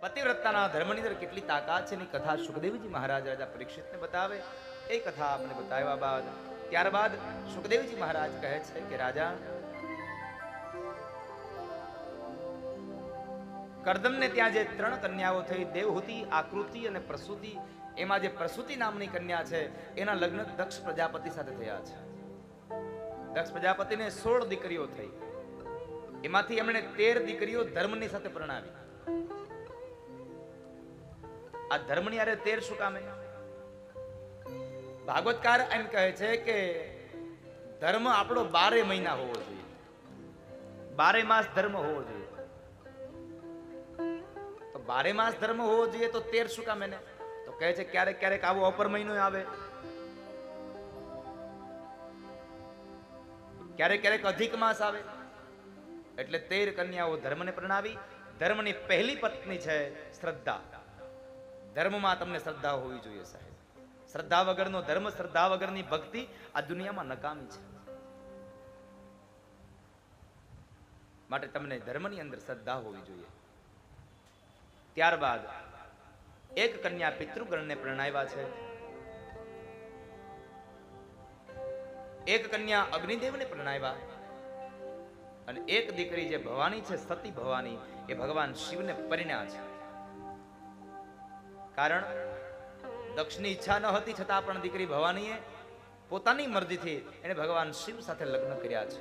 પતિવ્રતાના ધર્મની અંદર કેટલી તાકાત છે એની કથા સુખદેવજી મહારાજ રાજા પરીક્ષિતને બતાવે. એ કથા આપણે બતાવ્યા બાદ ત્યારબાદ સુખદેવજી મહારાજ કહે છે કે રાજા, કરદમને ત્યાં જે 3 કન્યાઓ થઈ, દેવહૂતિ, આકૃતિ અને પ્રસૂતિ, એમાં જે પ્રસૂતિ નામની કન્યા છે એના લગ્ન દક્ષ પ્રજાપતિ સાથે થયા છે. દક્ષ પ્રજાપતિને 16 દીકરીઓ થઈ, એમાંથી એમણે 13 દીકરીઓ ધર્મની સાથે પરણાવી. આ ધર્મની આરે 13 શું કામે? ભાગવતકાર એમ કહે છે કે ધર્મ આપણો 12 મહિના હોવો જોઈએ, 12 માસ ધર્મ હોવો જોઈએ. તો 12 માસ ધર્મ હોવો જોઈએ તો 13 શું કામ એને? તો કહે છે ક્યારેક ક્યારેક આવો અપર મહિનો આવે, ક્યારેક ક્યારેક અધિક માસ આવે, એટલે 13 કન્યાઓ ધર્મને પરણાવી. ધર્મની પહેલી પત્ની છે શ્રદ્ધા. ધર્મમાં તમને શ્રદ્ધા હોવી જોઈએ સાહેબ. શ્રદ્ધા વગરનો ધર્મ, શ્રદ્ધા વગરની ભક્તિ આ દુનિયામાં નકામી છે. માટે તમને ધર્મની અંદર શ્રદ્ધા હોવી જોઈએ. ત્યારબાદ એક કન્યા પિતૃગણને પરણાવ્યા છે, એક કન્યા અગ્નિદેવને પરણાવ્યા, અને એક દીકરી જે ભવાની છે, સતી ભવાની, એ ભગવાન શિવને પરિણ્યા છે. કારણ દક્ષની ઈચ્છા ન હતી છતાં પણ દીકરી ભવાનીએ પોતાની મરજીથી એને ભગવાન શિવ સાથે લગ્ન કર્યા છે.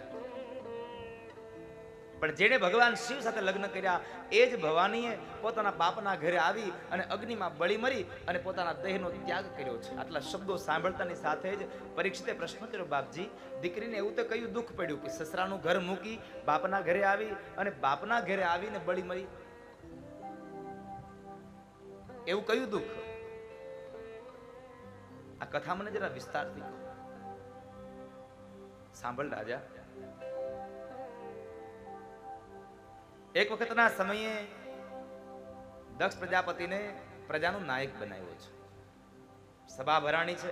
પણ જેને ભગવાન શિવ સાથે લગ્ન કર્યા એ જ ભવાનીએ પોતાના બાપના ઘરે આવી અને અગ્નિમાં બળી મરી અને પોતાના દેહનો ત્યાગ કર્યો છે. આટલા શબ્દો સાંભળતાની સાથે જ પરીક્ષિતે પ્રશ્ન કર્યો, બાપજી, દીકરીને એવું તો કયું દુઃખ પડ્યું કે સસરાનું ઘર મૂકી બાપના ઘરે આવી અને બાપના ઘરે આવીને બળી મરી? એવું કયું દુઃખ? આ કથા મને જરા વિસ્તારથી કહો. સાંભળ રાજા, એક વખતના સમયે દક્ષ પ્રજાપતિને પ્રજાનો નાયક બનાવ્યો છે. સભા ભરાણી છે,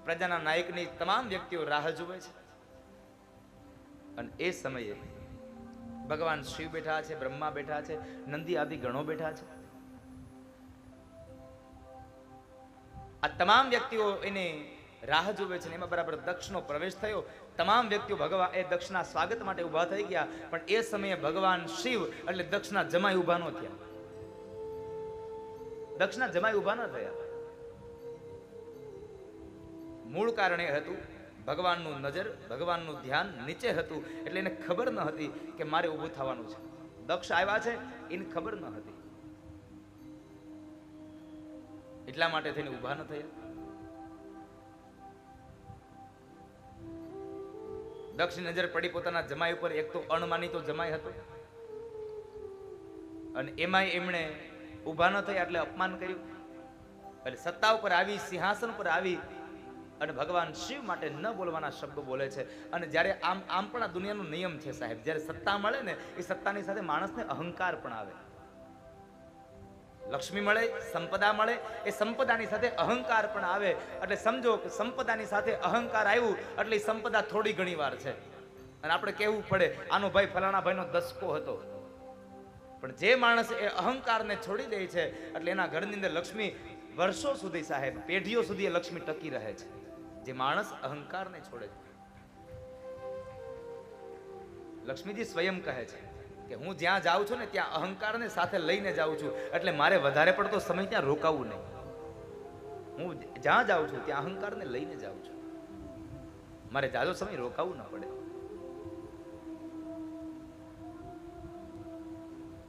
પ્રજાના નાયકની તમામ વ્યક્તિઓ રાહ જુએ છે. અને એ સમયે ભગવાન શિવ બેઠા છે, બ્રહ્મા બેઠા છે, નંદી આદિ ગણો બેઠા છે. આ તમામ વ્યક્તિઓ એને રાહ જુએ છે. એમાં બરાબર દક્ષનો પ્રવેશ થયો. તમામ વ્યક્તિઓ ભગવાન એ દક્ષના સ્વાગત માટે ઉભા થઈ ગયા. પણ એ સમયે ભગવાન શિવ એટલે દક્ષના જમાઈ ઉભા ન થયા. દક્ષના જમાઈ ઉભા ન થયા. મૂળ કારણ એ હતું ભગવાનનું નજર, ભગવાનનું ધ્યાન નીચે હતું. એટલે એને ખબર ન હતી કે મારે ઊભું થવાનું છે. દક્ષ આવ્યા છે એને ખબર ન હતી, એટલા માટે થઈને ઊભા ન થયા. દક્ષની નજર પડી પોતાના જમાઈ ઉપર. એક તો અણમાનીતો જમાઈ હતો અને એમાંય એમણે ઊભા ન થયા એટલે અપમાન કર્યું. એટલે સત્તા ઉપર આવી, સિંહાસન પર આવી અને ભગવાન શિવ માટે ન બોલવાના શબ્દો બોલે છે. અને જ્યારે આમ પણ આ દુનિયાનો નિયમ છે સાહેબ, જ્યારે સત્તા મળે ને એ સત્તાની સાથે માણસને અહંકાર પણ આવે. લક્ષ્મી મળે, સંપદા મળે, એ સંપદાની સાથે અહંકાર પણ આવે. એટલે સમજો કે સંપદાની સાથે અહંકાર આવ્યું એટલે સંપદા થોડી ઘણી વાર છે. અને આપણે કહેવું પડે આનો ભાઈ ફલાણા ભાઈનો દસકો હતો. પણ જે માણસ એ અહંકારને છોડી દે છે એટલે એના ઘરની અંદર લક્ષ્મી વર્ષો સુધી સાહેબ, પેઢીઓ સુધી એ લક્ષ્મી ટકી રહે છે. જે માણસ અહંકારને છોડે છે. લક્ષ્મીજી સ્વયં કહે છે કે હું જ્યાં જાઉં છું ને ત્યાં અહંકારને સાથે લઈને જાઉં છું. એટલે મારે વધારે પડતો સમય ત્યાં રોકાવું નહીં. હું જ્યાં જાઉં છું ત્યાં અહંકારને લઈને જાઉં છું. મારે જાજો સમય રોકાવું ન પડે.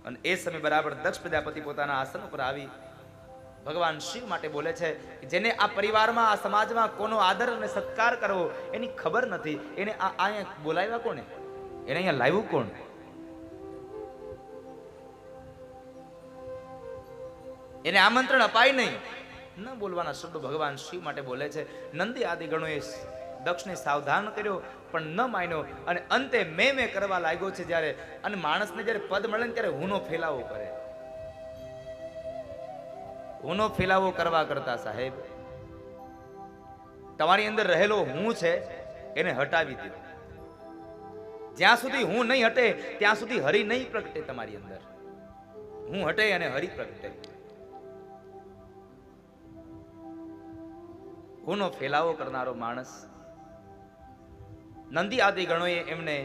અને એ સમય બરાબર દક્ષ પ્રજાપતિ પોતાના આસન ઉપર આવી ભગવાન શિવ માટે બોલે છે કે જેને આ પરિવારમાં, આ સમાજમાં કોનો આદર અને સત્કાર કરવો એની ખબર નથી, એને અહીંયા બોલાવ્યા કોને? એને અહીંયા લાવ્યું કોણ? એને આમંત્રણ અપાય નહીં. ન બોલવાના શબ્દો ભગવાન શિવ માટે બોલે છે. નંદી આદિ ગણોએ દક્ષને સાવધાન કર્યો પણ ન માન્યો. અને અંતે મેં કરવા લાગ્યો છે જ્યારે. અને માણસને જ્યારે પદ મળે ને ત્યારે હુંનો ફેલાવો કરે. હુંનો ફેલાવો કરવા કરતા સાહેબ તમારી અંદર રહેલો હું છે એને હટાવી દો. જ્યાં સુધી હું નહીં હટે ત્યાં સુધી હરિ નહીં પ્રગટે તમારી અંદર. હું હટે અને હરિ પ્રગટે. હુંનો ફેલાવો કરનારો માણસ. નંદી આદિ ગણોએ એમને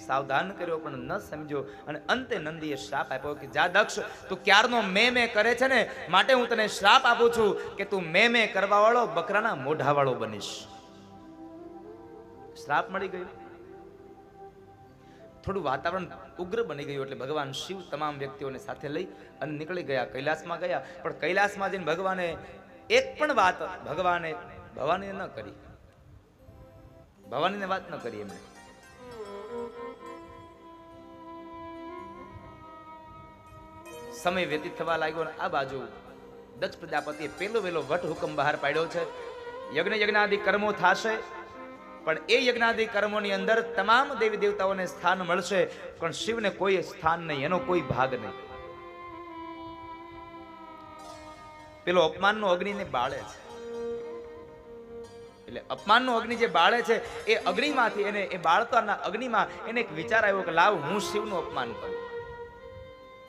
સાવધાન કર્યો પણ ન સમજો અને અંતે નંદીએ શ્રાપ આપ્યો કે જા દક્ષ, તું ક્યારનો મે કરે છે ને, માટે હું તને શ્રાપ આપું છું કે તું મે કરવા વાળો બકરાના મોઢા વાળો બનીશ. શ્રાપ મળી ગયો. થોડું વાતાવરણ ઉગ્ર બની ગયું એટલે ભગવાન શિવ તમામ વ્યક્તિઓને સાથે લઈ અને નીકળી ગયા, કૈલાસમાં ગયા. પણ કૈલાસમાં જઈને ભગવાને એક પણ વાત ભવાનીને ન કરી. ભવાનીને વાત ન કરી એમને. સમય વ્યતીત થવા લાગ્યો અને આ બાજુ દક્ષ પ્રજાપતિએ પેલો વેલો વટ હુકમ બહાર પાડ્યો છે. યજ્ઞાદિ કર્મો થશે, પણ એ યજ્ઞાદિ કર્મોની અંદર તમામ દેવી દેવતાઓને સ્થાન મળશે, પણ શિવને કોઈ સ્થાન નહીં, એનો કોઈ ભાગ નહીં. પેલો અપમાનનો અગ્નિને બાળે છે. એટલે અપમાનનો અગ્નિ જે બાળે છે એ અગ્નિમાંથી એને એ બાળતાના અગ્નિમાં એને એક વિચાર આવ્યો કે લાવ હું શિવનું અપમાન કરું.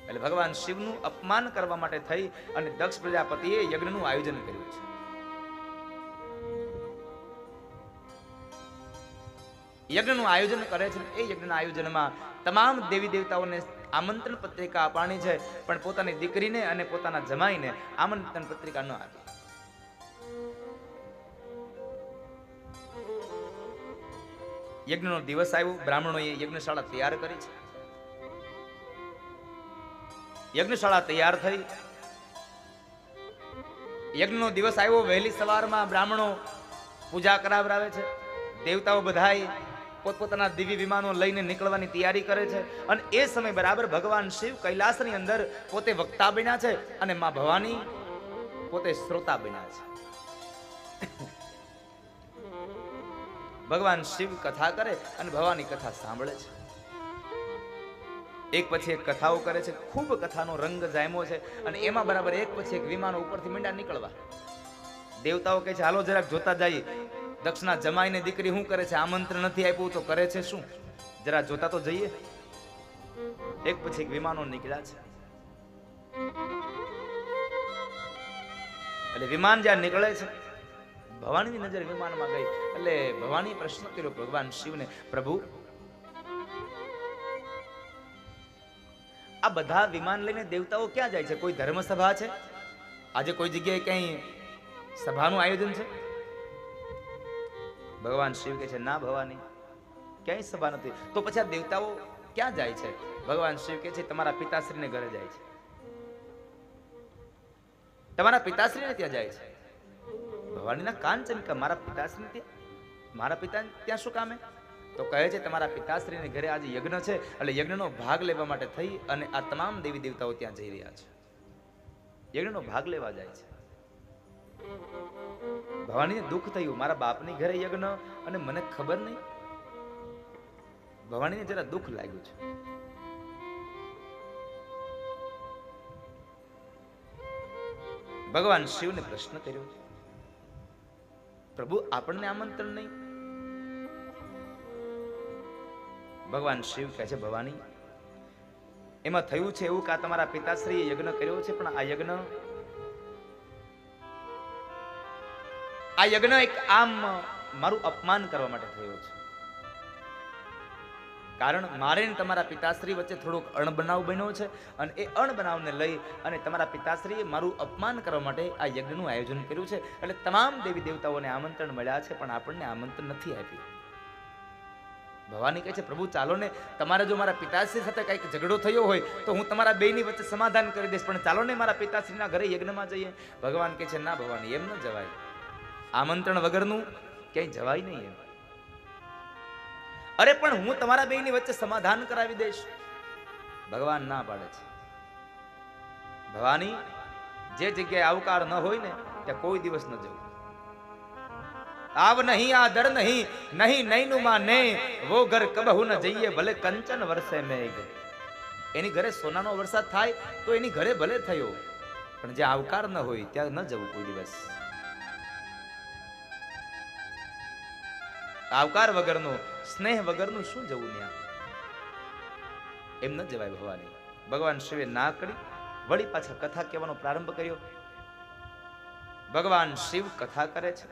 એટલે ભગવાન શિવનું અપમાન કરવા માટે થઈ અને દક્ષ પ્રજાપતિએ યજ્ઞનું આયોજન કર્યું છે. યજ્ઞનું આયોજન કરે છે. એ યજ્ઞના આયોજનમાં તમામ દેવી દેવતાઓને આમંત્રણ પત્રિકા આપવાની છે, પણ પોતાની દીકરીને અને પોતાના જમાઈને આમંત્રણ પત્રિકા ન આપી. યજ્ઞનો દિવસ આવ્યો. બ્રાહ્મણોએ યજ્ઞશાળા તૈયાર કરી છે. યજ્ઞશાળા તૈયાર થઈ. યજ્ઞનો દિવસ આવ્યો. વહેલી સવારમાં બ્રાહ્મણો પૂજા કરાવરાવે છે. દેવતાઓ બધાય પોતપોતાના દિવ્ય વિમાનો લઈને નીકળવાની તૈયારી કરે છે. અને એ સમય બરાબર ભગવાન શિવ કૈલાસની અંદર પોતે વક્તા બન્યા છે અને માં ભવાની પોતે શ્રોતા બન્યા છે. ભગવાન શિવ કથા કરે અને ભવાની કથા સાંભળે છે. એક પછી એક કથાઓ કરે છે. ખૂબ કથાનો રંગ જામ્યો છે અને એમાં બરાબર એક પછી એક વિમાનો ઉપરથી મીંડા નીકળવા. દેવતાઓ કહે છે હાલો જરાક જોતા જઈએ. દક્ષના જમાઈને દીકરી શું કરે છે? આમંત્રણ નથી આપ્યું તો કરે છે શું? જરા જોતા તો જઈએ. એક પછી એક વિમાનો નીકળ્યા છે. એટલે વિમાન જ્યાં નીકળે છે, ભવાનીની નજર વિમાનમાં ગઈ. એટલે ભવાની પ્રશ્ન કર્યો ભગવાન શિવને, પ્રભુ આ બધા વિમાન લઈને દેવતાઓ ક્યાં જાય છે? કોઈ ધર્મસભા છે? આજે કોઈ જગ્યાએ કઈ સભાનું આયોજન છે? ભગવાન શિવ કહે છે ના ભવાની, ક્યાંય સભા નથી. તો પછી આ દેવતાઓ ક્યાં જાય છે? ભગવાન શિવ કહે છે તમારા પિતાશ્રીને ઘરે જાય છે. તમારા પિતાશ્રીને ત્યાં જાય છે. ભવાનીના કાન ચમકા, મારા પિતાશ્રી ત્યાં? મારા પિતા ત્યાં શું કામે? તો કહે છે તમારા પિતાશ્રીને ઘરે આજે યજ્ઞ છે, એટલે યજ્ઞનો ભાગ લેવા માટે થઈ અને આ તમામ દેવી દેવતાઓ ત્યાં જઈ રહ્યા છે. યજ્ઞનો ભાગ લેવા જાય છે. ભવાનીને દુઃખ થયું, મારા બાપની ઘરે યજ્ઞ અને મને ખબર નહીં. ભવાનીને જરા દુઃખ લાગ્યું છે. ભગવાન શિવને પ્રશ્ન કર્યો, પ્રભુ આપણને આમંત્રણ નહીં? ભગવાન શિવ કહે છે ભવાની, એમાં થયું છે એવું કે આ તમારા પિતાશ્રીએ યજ્ઞ કર્યો છે, પણ આ યજ્ઞ એક આમ મારું અપમાન કરવા માટે થયો છે. કારણ મારે તમારા પિતાશ્રી વચ્ચે થોડોક અણબનાવ બન્યો છે અને એ અણબનાવને લઈ અને તમારા પિતાશ્રીએ મારું અપમાન કરવા માટે આ યજ્ઞનું આયોજન કર્યું છે. એટલે તમામ દેવી દેવતાઓને આમંત્રણ મળ્યા છે, પણ આપણને આમંત્રણ નથી આપ્યું. ભવાની કહે છે પ્રભુ ચાલો ને, તમારે જો મારા પિતાશ્રી સાથે કંઈક ઝઘડો થયો હોય તો હું તમારા બેની વચ્ચે સમાધાન કરી દઈશ, પણ ચાલો ને મારા પિતાશ્રીના ઘરે યજ્ઞમાં જઈએ. ભગવાન કહે છે ના ભવાની, એમ ન જવાય. આમંત્રણ વગરનું ક્યાંય જવાય નહીં એમ. અરે પણ હું તમારા બેની વચ્ચે સમાધાન કરાવી દઈશ. ભગવાન ના પાડે છે. ભવાની, જે જગ્યાએ આવકાર ન હોય ને ત્યાં કોઈ દિવસ ન જવું. આવ નહીં આદર નહીં, નહીં નૈનું માં ને વો ઘર કબહુ ન જઈએ, ભલે કંચન વરસે મેઘ. એની ઘરે સોનાનો વરસાદ થાય તો એની ઘરે ભલે થયો, પણ જે આવકાર ન હોય ત્યાં ન જવું કોઈ દિવસ. આવકાર વગરનું, સ્નેહ વગરનું શું જવું ત્યાં? એમ ન જવાય ભવાની. ભગવાન શિવે ના કરી. વળી પાછા કથા કહેવાનો પ્રારંભ કર્યો. ભગવાન શિવ કથા કરે છે.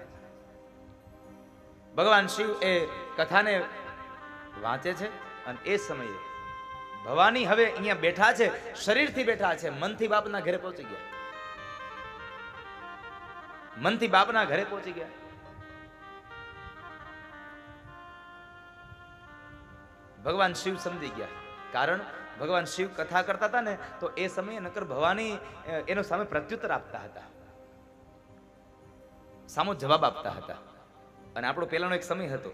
ભગવાન શિવ એ કથાને વાંચે છે અને એ સમયે ભવાની હવે અહીંયા બેઠા છે, શરીરથી બેઠા છે, મનથી બાપના ઘરે પહોંચી ગયા. મનથી બાપના ઘરે પહોંચી ગયા. ભગવાન શિવ સમજી ગયા. કારણ ભગવાન શિવ કથા કરતા હતા ને તો એ સમયે નકર ભવાની એનો સામે પ્રત્યુત્તર આપતા હતા, સામો જવાબ આપતા હતા. અને આપણો પહેલાનો એક સમય હતો.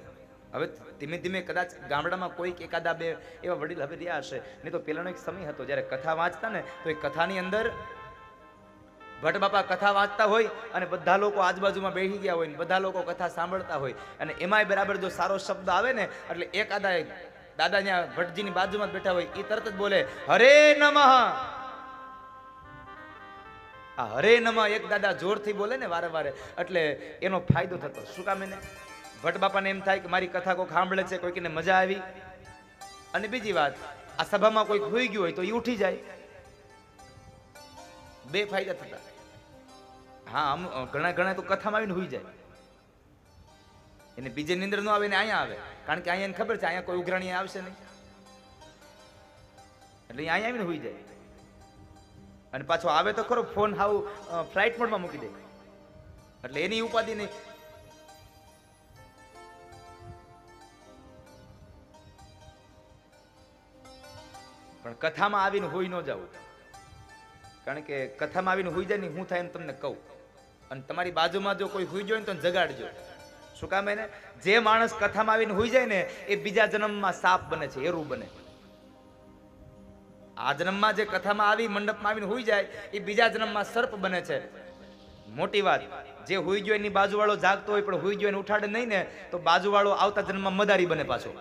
હવે ધીમે ધીમે કદાચ ગામડામાં કોઈક એકાદા બે એવા વડીલ હવે રહ્યા હશે, નહીં તો પહેલાનો એક સમય હતો જ્યારે કથા વાંચતા ને તો એ કથાની અંદર ભટ્ટ બાપા કથા વાંચતા હોય અને બધા લોકો આજુબાજુમાં બેસી ગયા હોય ને બધા લોકો કથા સાંભળતા હોય અને એમાંય બરાબર જો સારો શબ્દ આવે ને એટલે એકાદા દાદા ત્યાં ભટ્ટજીની બાજુમાં જ બેઠા હોય એ તરત જ બોલે હરે નમઃ. આ હરે નમઃ એક દાદા જોરથી બોલે ને વારે વારે એટલે એનો ફાયદો થતો. શું કામ? એને ભટ્ટ બાપાને એમ થાય કે મારી કથા કોઈ સાંભળે છે, કોઈકને મજા આવી. અને બીજી વાત, આ સભામાં કોઈ હોઈ ગયું હોય તો એ ઉઠી જાય. બે ફાયદા થતા. હા, ઘણા તો કથામાં આવીને હોઈ જાય. એને બીજે નિંદર ન આવે ને અહીંયા આવે, કારણ કે અહીંયા એને ખબર છે અહીંયા કોઈ ઉઘરાણી આવશે નહીં, એટલે અહીંયા આવીને હોઈ જાય. અને પાછો આવે તો ખરો, ફોન હાવ ફ્લાઇટ મોડમાં મૂકી દે, એટલે એની ઉપાધિ નહીં. પણ કથામાં આવીને હોઈ ન જવું, કારણ કે કથામાં આવીને હોઈ જાય ને હું થાય એમ તમને કહું. અને તમારી બાજુમાં જો કોઈ હોઈ જાય ને તો જગાડજો. શું કામ? એને જે માણસ કથામાં આવીને હોઈ જાય ને એ બીજા જન્મમાં સાપ બને છે, એરું બને. આ જન્મમાં જે કથામાં આવી મંડપમાં આવીને હોઈ જાય એ બીજા જન્મમાં સર્પ બને છે. મોટી વાત, જે હોઈ ગયો એની બાજુવાળો જાગતો હોય પણ હોઈ ગયો એને ઉઠાડે નહીં ને તો બાજુવાળો આવતા જન્મમાં મદારી બને પાછો.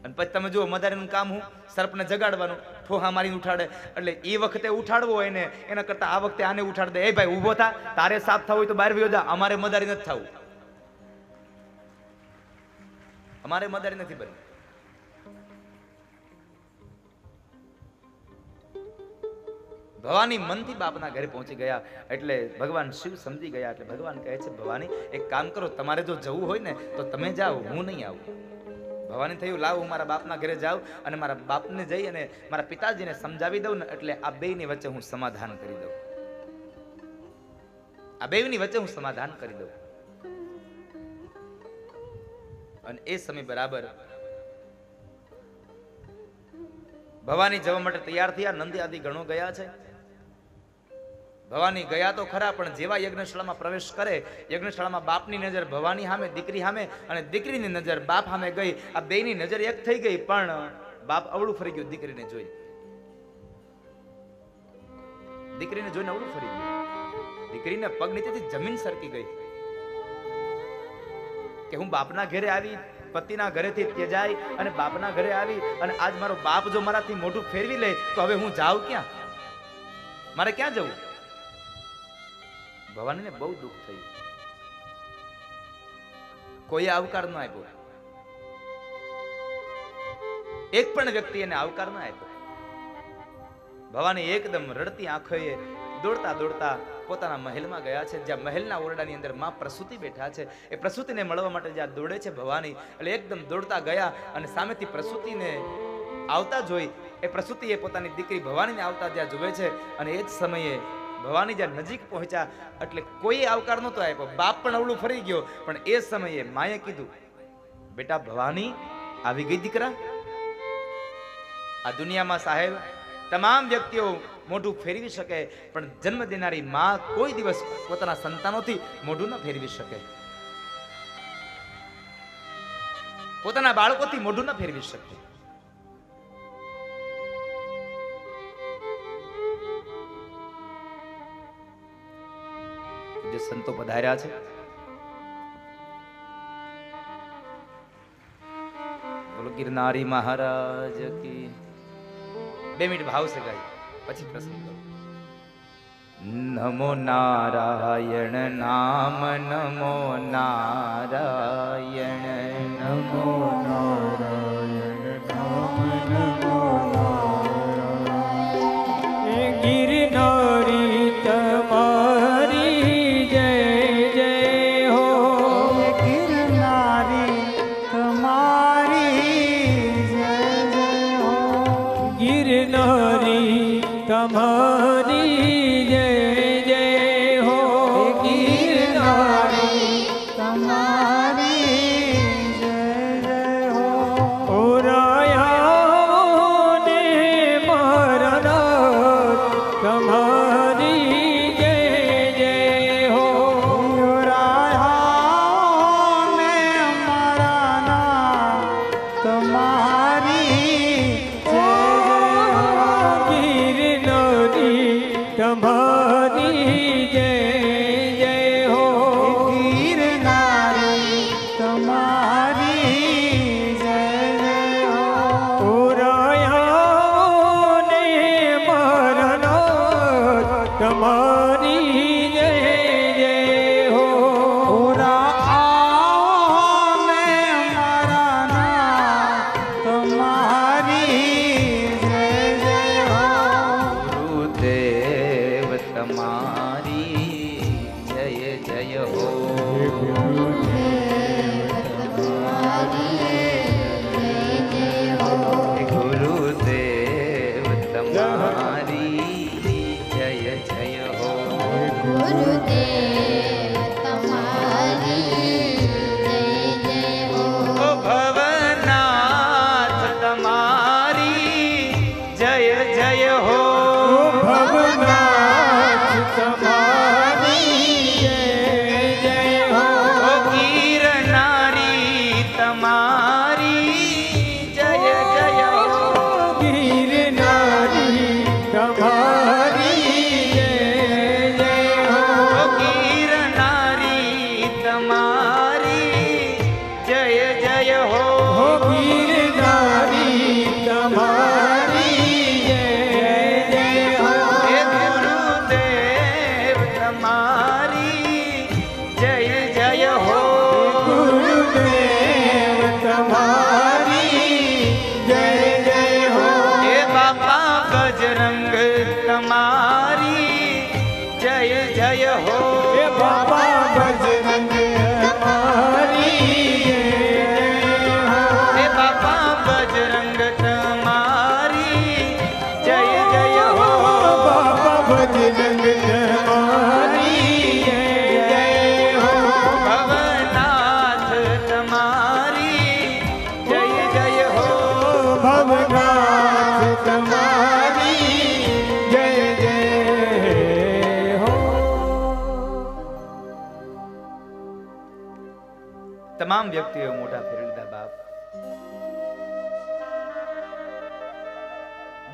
અને પછી તમે જુઓ મદારીનું કામ હું સર્પને જગાડવાનું, ઠોહા મારીને ઉઠાડે. એટલે એ વખતે ઉઠાડવો હોય ને એના કરતા આ વખતે આને ઉઠાડ દે. એ ભાઈ ઊભો થા, તારે સાફ થવું હોય તો બહાર વયો જા, અમારે મદારી નથી થવું, અમારે મદારી નથી બની. ભવાની મનથી બાપના ઘરે પહોંચી ગયા એટલે ભગવાન શિવ સમજી ગયા. એટલે ભગવાન કહે છે ભવાની એક કામ કરો, તમારે જો જવું હોય ને તો તમે જાઓ, હું નહીં આવું. ભવાની થયું લાવ હું મારા બાપના ઘરે જાઉં અને મારા બાપને જઈ અને મારા પિતાજીને સમજાવી દઉં ને એટલે આ બેયની વચ્ચે હું સમાધાન કરી દઉં. આ બેયની વચ્ચે હું સમાધાન કરી દઉં. અને એ સમય બરાબર ભવાની જવા માટે તૈયાર થયા. નંદી આદિ ગણો ગયા છે. ભવાની ગયા તો ખરા, પણ જેવા યજ્ઞશાળામાં પ્રવેશ કરે, યજ્ઞશાળામાં બાપની નજર ભવાની સામે, દીકરી સામે, અને દીકરીની નજર બાપ સામે ગઈ. આ બેયની નજર એક થઈ ગઈ, પણ બાપ અવળું ફરી ગયું દીકરીને જોઈ. દીકરીને જોઈને અવળું ફરી ગયું. દીકરીને પગ નીચેથી જમીન સરકી ગઈ કે હું બાપના ઘરે આવી, પતિના ઘરેથી ત્યજાઈ અને બાપના ઘરે આવી અને આજ મારો બાપ જો મારાથી મોઢું ફેરવી લે તો હવે હું જાઉં ક્યાં? મારે ક્યાં જવું? ભવાનીને બહુ દુઃખ થયું. કોઈ આવકાર ન આપ્યો, એક પણ વ્યક્તિ એને આવકાર ન આપ્યો. ભવાની એકદમ રડતી આંખોએ દોડતા દોડતા પોતાના મહેલમાં ગયા છે, જ્યાં મહેલના ઓરડાની અંદર માં પ્રસૂતિ બેઠા છે. એ પ્રસૂતિને મળવા માટે જ્યાં દોડે છે ભવાની, એટલે એકદમ દોડતા ગયા અને સામેથી પ્રસૂતિને આવતા જોઈ એ પ્રસૂતિએ પોતાની દીકરી ભવાનીને આવતા ત્યાં જોવે છે. અને એ જ સમયે ભવાની જ્યાં નજીક પહોંચ્યા એટલે કોઈ આવકાર નહોતો આપ્યો. બાપ પણ અવળું ફરી ગયો. પણ એ સમયે માએ કીધું, બેટા ભવાની આવી ગઈ દીકરા. આ દુનિયામાં સાહેબ તમામ વ્યક્તિઓ મોઢું ફેરવી શકે, પણ જન્મ દેનારી માં કોઈ દિવસ પોતાના સંતાનોથી મોઢું ન ફેરવી શકે, પોતાના બાળકોથી મોઢું ન ફેરવી શકે. જે સંતો પધાર્યા છે, બોલો ગિરનારી મહારાજ કી. 2 મિનિટ ભાવ સે ગાય પછી પ્રસંગ કરો. નમો નારાયણ નામ, નમો નારાયણ, નમો નારાયણ નામ, નમો નારાયણ. નારી તમારી જય જય હો ગિરનારી તમારી જય જય હો ઓરાયા ને મારા નાથ તમારી જય જય હો રાયા ને અમારા નાથ તમારી જય ગિરનારી તમારી જય જય હો ગિરનારી તમારી જય જય હો ઓરાયા ને મારા નાથ તમારી જય જય હો ઓરા આવો ને અમારા નાથ તમારી જય જય હો ગુરુદેવ તમારી જય જય હો ગુરુદેવ તમારી જય જય હો ગુરુદેવ તમારી જય જય હો ઓ ભવનાથ તમારી જય જય હો ભવનાથ તમારી જય જય હો ઓ ગિરનારી તમારી જય જય હો ગિરનારી તમારી જય જય હો ઓ ગિરનારી તમારી જય જય હો હો ગિરનારી તમારી જય જય હો હે ગુરુદેવ તમારી જય જય હો ગુરુદેવ તમારી જય જય હો હે બાપા બજરંગ તમારી જય જય હો હે બાબા બજરંગ તમારી જય જય હો હે બાપા બજરંગ તમારી જય જય હો બાબા બજરંગ તમારી જય જય હો ભવનાથ તમારી જય જય હો ભવનાથ તમારી જય જય હો તમામ વ્યક્તિઓએ મોઢા ફેરવી લીધા બાપ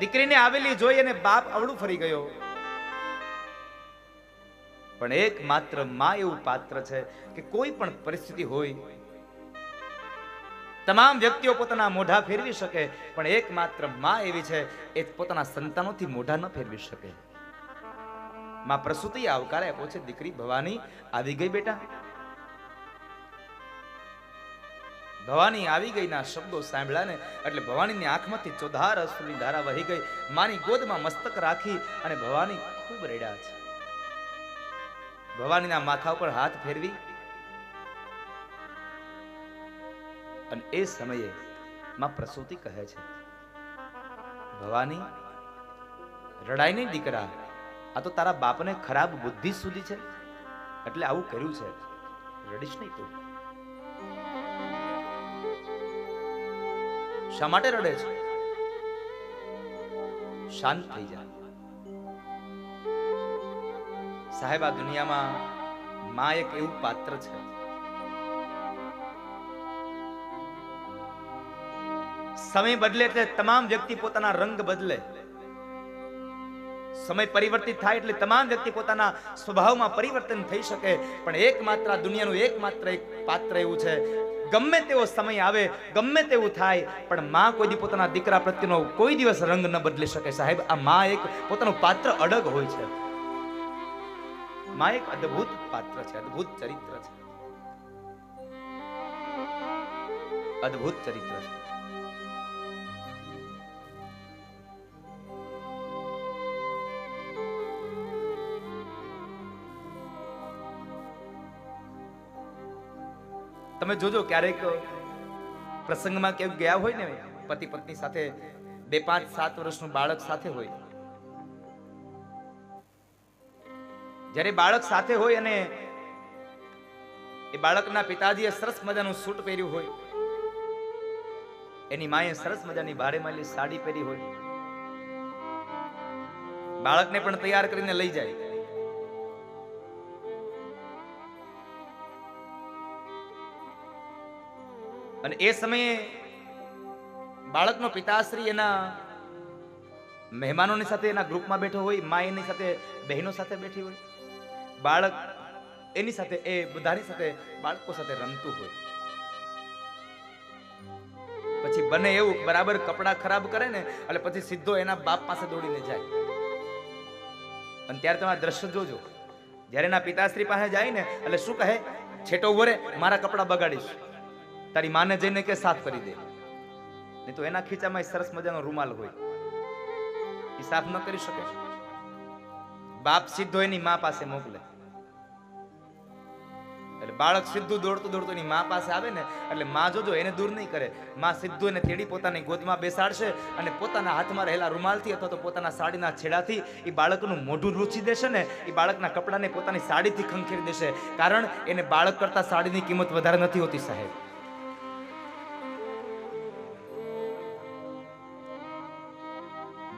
દીકરીને આવેલી જોઈ અને બાપ અવળું ફરી ગયો પણ એક માત્ર માં એવું પાત્ર છે કે કોઈ પણ પરિસ્થિતિ હોય તમામ વ્યક્તિઓ પોતાના મોઢા ફેરવી શકે પણ એક માત્ર માં એવી છે એ પોતાના સંતાનોથી મોઢા ન ફેરવી શકે માં પ્રસૂતિ આવકારે આપ્યો છે દીકરી ભવાની આવી ગઈ બેટા ભવાની આવી ગઈના શબ્દો સાંભળ્યા ને એટલે ભવાનીની આંખમાંથી ચોધાર અશ્રુની ધારા વહી ગઈ માની ગોદમાં મસ્તક રાખી અને ભવાની ખૂબ રડ્યા છે ભવાનીના માથા ઉપર હાથ ફેરવી અને એ સમયે માં પ્રસૂતિ કહે છે ભવાની રડાઈ નહીં દીકરા આ તો તારા બાપને ખરાબ બુદ્ધિ સુધી છે એટલે આવું કર્યું છે રડીશ નહીં તું શા માટે રડે છે શાંત થઈ જા સાહેબ આ દુનિયામાં માં એક એવું પાત્ર છે સમય બદલે એટલે તમામ વ્યક્તિ પોતાના રંગ બદલે સમય પરિવર્તિત થાય એટલે તમામ વ્યક્તિ પોતાના સ્વભાવમાં પરિવર્તન થઈ શકે પણ એકમાત્ર આ દુનિયાનું એકમાત્ર એક પાત્ર એવું છે ગમે તેવો સમય આવે ગમે તેવું થાય પણ માં કોઈ દી પોતાના દીકરા પ્રત્યેનો કોઈ દિવસ રંગ ન બદલી શકે સાહેબ આ માં એક પોતાનું પાત્ર અડગ હોય છે માં એક અદ્ભુત પાત્ર છે અદ્ભુત ચરિત્ર છે અદ્ભુત ચરિત્ર છે તમે જોજો ક્યારેક પ્રસંગમાં કેવું ગયા હોય ને પતિ પત્ની સાથે 2, 5, 7 વર્ષનું બાળક સાથે હોય, જ્યારે બાળક સાથે હોય અને એ બાળકના પિતાજીએ સરસ મજાનું સૂટ પહેર્યું હોય, એની માએ સરસ મજાની ભારે માલી સાડી પહેરી હોય, બાળકને પણ તૈયાર કરીને લઈ જાય, અને એ સમયે બાળકનો પિતાશ્રી એના મહેમાનોની સાથે એના ગ્રુપમાં બેઠો હોય, મા એની સાથે બહેનો સાથે બેઠી હોય, બાળક એની સાથે એ બધાની સાથે બાળકો સાથે રમતું હોય. પછી બને એવું બરાબર કપડા ખરાબ કરે ને એટલે પછી સીધો એના બાપ પાસે દોડીને જાય. અને ત્યારે તમે આ દ્રશ્ય જોજો, જ્યારે એના પિતાશ્રી પાસે જાય ને એટલે શું કહે, છેટો ઉભો રે, મારા કપડા બગાડીશ, તારી માને જઈને કે સાફ કરી દે. નહીં તો એના ખીચામાં સરસ મજાનો રૂમાલ હોય, એ સાફ ન કરી શકે. બાપ સીધો એની મા પાસે મોકલે, એટલે બાળક સીધું દોડતું દોડતું એની મા પાસે આવે ને એટલે મા જોજો એને દૂર નહીં કરે, મા સીધું એને તેડી પોતાની ગોદમાં બેસાડશે અને પોતાના હાથમાં રહેલા રૂમાલથી અથવા તો પોતાના સાડીના છેડાથી એ બાળકનું મોઢું લૂછી દેશે ને, એ બાળકના કપડાને પોતાની સાડીથી ખંખેરી દેશે. કારણ એને બાળક કરતા સાડીની કિંમત વધારે નથી હોતી સાહેબ.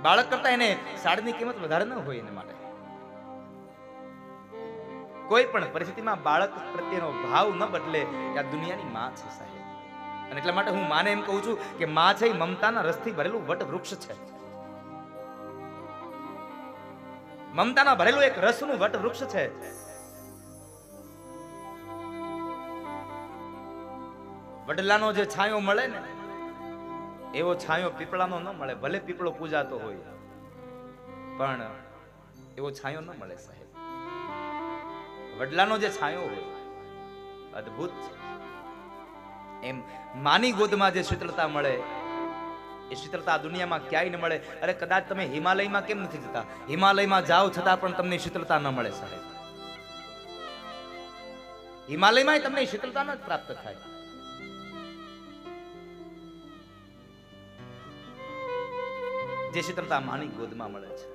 બાળક કરતા એને સાડીની કિંમત વધારે ન હોય. એને માટે કોઈ પણ પરિસ્થિતિમાં બાળક પ્રત્યેનો ભાવ ન બદલે એ આ દુનિયાની માં છે સાહેબ. અને એટલા માટે હું માને એમ કહું છું કે માં છે એ મમતાના રસથી ભરેલું વટ વૃક્ષ છે. મમતાના ભરેલું એક રસનું વટ વૃક્ષ છે. વડલાનો જે છાંયો મળે ને એવો છાંયો પીપળાનો ન મળે. ભલે પીપળો પૂજાતો હોય પણ એવો છાંયો ન મળે સાહેબ. વડલાનો જે છાંયો હોય અદ્ભુત છે. એમ માની ગોદમાં જે શીતળતા મળે એ શીતળતા દુનિયામાં ક્યાંય ન મળે. અરે કદાચ તમે હિમાલયમાં કેમ નથી જતા, હિમાલયમાં જાઓ છતાં પણ તમને શીતળતા ન મળે સાહેબ. હિમાલયમાં તમને શીતળતા ન જ પ્રાપ્ત થાય. જે શીતળતા માની ગોદમાં મળે છે.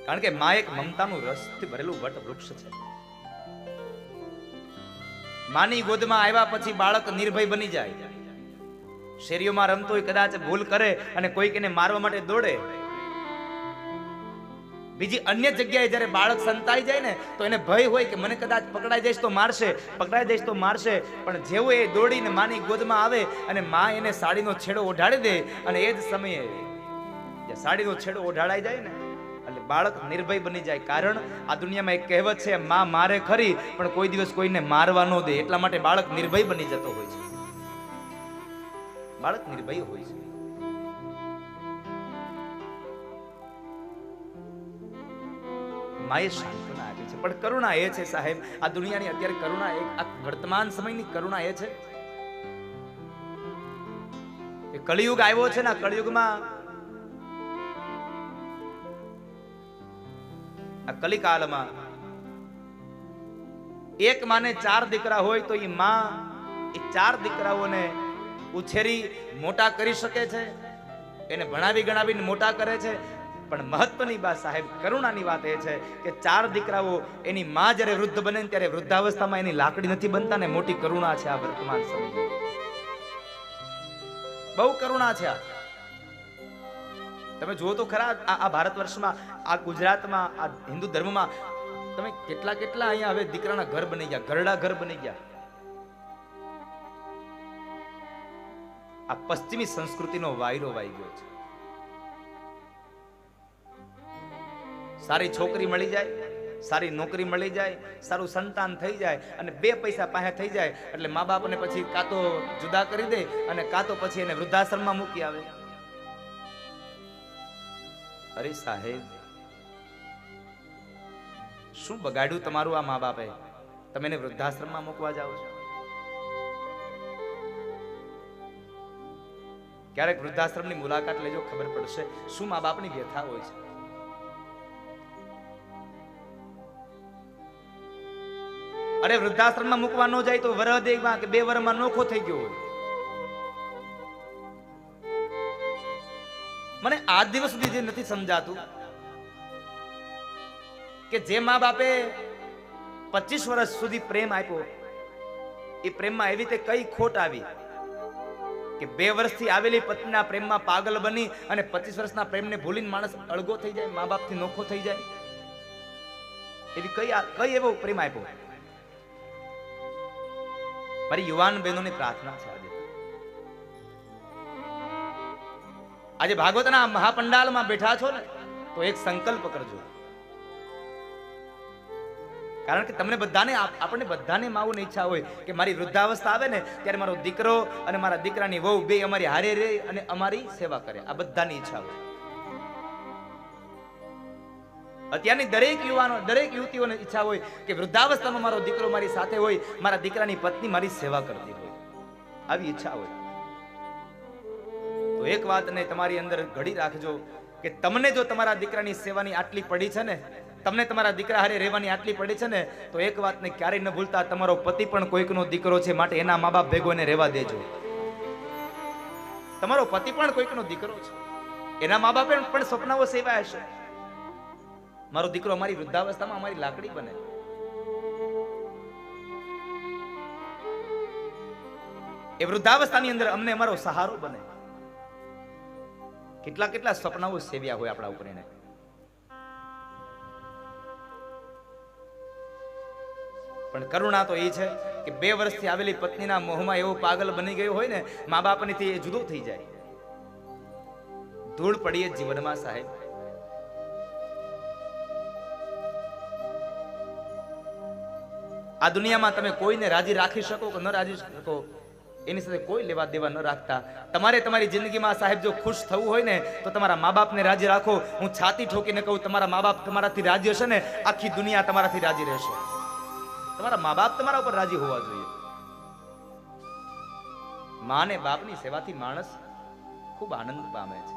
કારણ કે માં એક મમતાનું રસથી ભરેલું વટ વૃક્ષ છે. માની ગોદમાં આવ્યા પછી બાળક નિર્ભય બની જાય. શેરીઓમાં રમતો હોય, કદાચ ભૂલ કરે અને કોઈક એને મારવા માટે દોડે, બીજી અન્ય જગ્યાએ જ્યારે બાળક સંતાઈ જાય ને તો એને ભય હોય કે મને કદાચ પકડાઈ જઈશ તો મારશે, પકડાઈ જઈશ તો મારશે. પણ જેવો એ દોડીને માની ગોદમાં આવે અને માં એને સાડીનો છેડો ઓઢાડી દે અને એ જ સમયે સાડીનો છેડો ઓઢાડાઈ જાય ને એટલે બાળક નિર્ભય બની જાય. કારણ આ દુનિયામાં એક કહેવત છે, માં મારે ખરી પણ કોઈ દિવસ કોઈને મારવા ન દે. એટલા માટે બાળક નિર્ભય બની જતો હોય છે. બાળક નિર્ભય હોય છે. માએ સાંત્વના આપી છે. પણ કરુણા એ છે સાહેબ, આ દુનિયાની અત્યારે કરુણા આ વર્તમાન સમયની કરુણા એ છે કે કળિયુગ આવ્યો છે ને, કળિયુગમાં આ કલિકાલમાં એક માને 4 દીકરા હોય તો એ માં એ 4 દીકરાઓને ઉછેરી મોટા કરી શકે છે, એને ભણાવી ગણાવીને મોટા કરે છે. પણ મહત્વની વાત સાહેબ, કરુણાની વાત એ છે કે 4 દીકરાઓ એની માં જ્યારે વૃદ્ધ બને ત્યારે વૃદ્ધાવસ્થામાં એની લાકડી નથી બનતા ને. મોટી કરુણા છે આ વર્તમાન સમય. બહુ કરુણા છે આ. તમે જુઓ તો ખરા આ ભારત વર્ષમાં, આ ગુજરાતમાં, આ હિન્દુ ધર્મમાં તમે કેટલા કેટલા અહીંયા હવે દીકરાના ઘર બની ગયા, ઘરડા ઘર બની ગયા. આ પશ્ચિમી સંસ્કૃતિનો વાયરો વાઈ ગયો છે. સારી છોકરી મળી જાય, સારી નોકરી મળી જાય, સારું સંતાન થઈ જાય અને 2 પૈસા પાસે થઈ જાય એટલે મા બાપને પછી કાં તો જુદા કરી દે અને કાં તો પછી એને વૃદ્ધાશ્રમમાં મૂકી આવે. અરે સાહેબ, શું બગાડ્યું તમારું આ મા બાપે? તમે એને વૃદ્ધાશ્રમમાં મૂકવા જાઓ છો. ક્યારેક વૃદ્ધાશ્રમની મુલાકાત લેજો, ખબર પડશે શું મા બાપની વ્યથા હોય છે. અરે વૃદ્ધાશ્રમમાં મૂકવા ન જાય તો વરહ દેમાં કે 2 વર્ષમાં નોખો થઈ ગયો હોય. મને આજ દિવસ સુધી જે નથી સમજાતું કે જે મા બાપે 25 વર્ષ સુધી પ્રેમ આપ્યો, એ પ્રેમમાં એવી રીતે કઈ ખોટ આવી કે 2 વર્ષથી આવેલી પત્નીના પ્રેમમાં પાગલ બની અને 25 વર્ષના પ્રેમને ભૂલીને માણસ અળગો થઈ જાય, મા બાપથી નોખો થઈ જાય? એવી કઈ એવો પ્રેમ આપ્યો? મારી યુવાન બહેનોની પ્રાર્થના છે આજે ભાગવતના મહાપંડાલમાં બેઠા છો ને, તો એક સંકલ્પ કરજો. કારણ કે તમને બધાને, આપણને બધાને માવુંની ઈચ્છા હોય કે મારી વૃદ્ધાવસ્થા આવે ને ત્યારે મારો દીકરો અને મારા દીકરાની વહુ બે અમારી હારે રહે અને અમારી સેવા કરે. આ બધાની ઈચ્છા હોય. અત્યારની દરેક યુવાનો, દરેક યુવતીઓને ઈચ્છા હોય કે વૃદ્ધાવસ્થામાં મારો દીકરો મારી સાથે હોય, મારા દીકરાની પત્ની મારી સેવા કરતી હોય. આવી ઈચ્છા હોય. તો એક વાતને તમારી અંદર ઘડી રાખજો કે તમને જો તમારા દીકરાની સેવાની આટલી પડી છે ને, તમને તમારા દીકરા હારે રહેવાની આટલી પડી છે ને, તો એક વાતને ક્યારેય ન ભૂલતા, તમારો પતિ પણ કોઈકનો દીકરો છે, માટે એના મા બાપ ભેગો એને રહેવા દેજો. તમારો પતિ પણ કોઈકનો દીકરો છે, એના મા બાપે પણ સપનાઓ સેવાય હશે. મારો દીકરો અમારી વૃદ્ધાવસ્થામાં અમારી લાકડી બને. એ વૃદ્ધાવસ્થાની અંદર અમને અમારો સહારો બને. કેટલા કેટલા સપનાઓ સેવ્યા હોય આપણા ઉપર એને. પણ કરુણા તો એ છે કે 2 વર્ષથી આવેલી પત્નીના મોહમાં એવો પાગલ બની ગયો હોય ને, મા બાપનીથી એ જુદો થઈ જાય. ધૂળ પડીએ જીવનમાં સાહેબ. આ દુનિયામાં તમે કોઈને રાજી રાખી શકો કે ન રાજી શકો, એની સાથે કોઈ લેવા દેવા ન રાખતા. તમારે તમારી જિંદગીમાં સાહેબ જો ખુશ થવું હોય ને, તો તમારા મા બાપને રાજી રાખો. હું છાતી ઠોકીને કહું, તમારા મા બાપ તમારાથી રાજી હશે ને, આખી દુનિયા તમારાથી રાજી રહેશે. તમારા મા બાપ તમારા ઉપર રાજી હોવા જોઈએ. મા ને બાપની સેવાથી માણસ ખૂબ આનંદ પામે છે.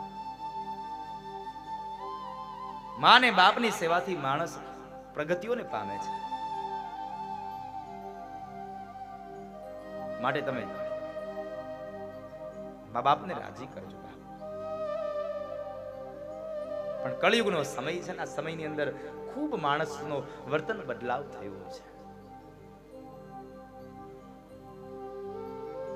મા ને બાપની સેવાથી માણસ પ્રગતિઓને પામે છે. માટે તમે મા બાપને રાજી કરજો. પણ કળિયુગનો સમય છે ને, આ સમયની અંદર ખૂબ માણસનો વર્તન બદલાવ થયો છે.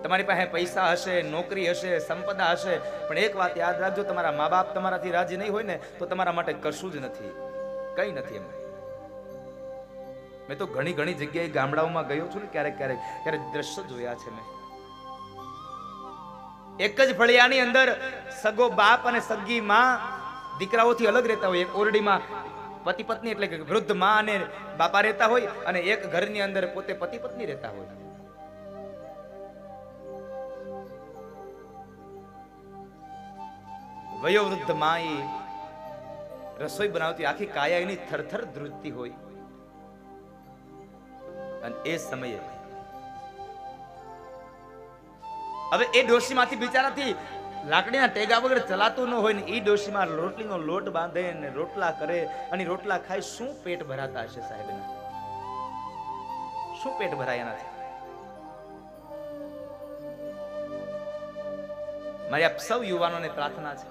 તમારી પાસે પૈસા હશે, નોકરી હશે, સંપદા હશે, પણ એક વાત યાદ રાખજો, તમારા મા બાપ તમારાથી રાજી નહીં હોય ને, તો તમારા માટે કશું જ નથી, કઈ નથી. એમ મેં તો ઘણી જગ્યાએ ગામડાઓમાં ગયો છું ને, ક્યારેક ત્યારે દ્રશ્ય જોયા છે મેં. એક જ ફળિયાની અંદર સગો બાપ અને સગી માં દીકરાઓથી અલગ રહેતા હોય. એક ઓરડીમાં પતિ પત્ની એટલે કે વૃદ્ધ માં અને બાપા રહેતા હોય, અને એક ઘરની અંદર પોતે પતિ પત્ની રહેતા હોય. વયોવૃદ્ધ માં એ રસોઈ બનાવતી, આખી કાયા એની થરથર ધ્રુજતી હોય. અને એ સમયે હવે એ ડોશીમાંથી બિચારાથી લાકડીના ટેગા વગર ચલાતું ન હોય ને, એ ડોશીમાં રોટલીનો લોટ બાંધે ને રોટલા કરે અને રોટલા ખાય. શું પેટ ભરાતા હશે સાહેબ? શું પેટ ભરાય એનાથી? મારી આપ સૌ યુવાનોને પ્રાર્થના છે,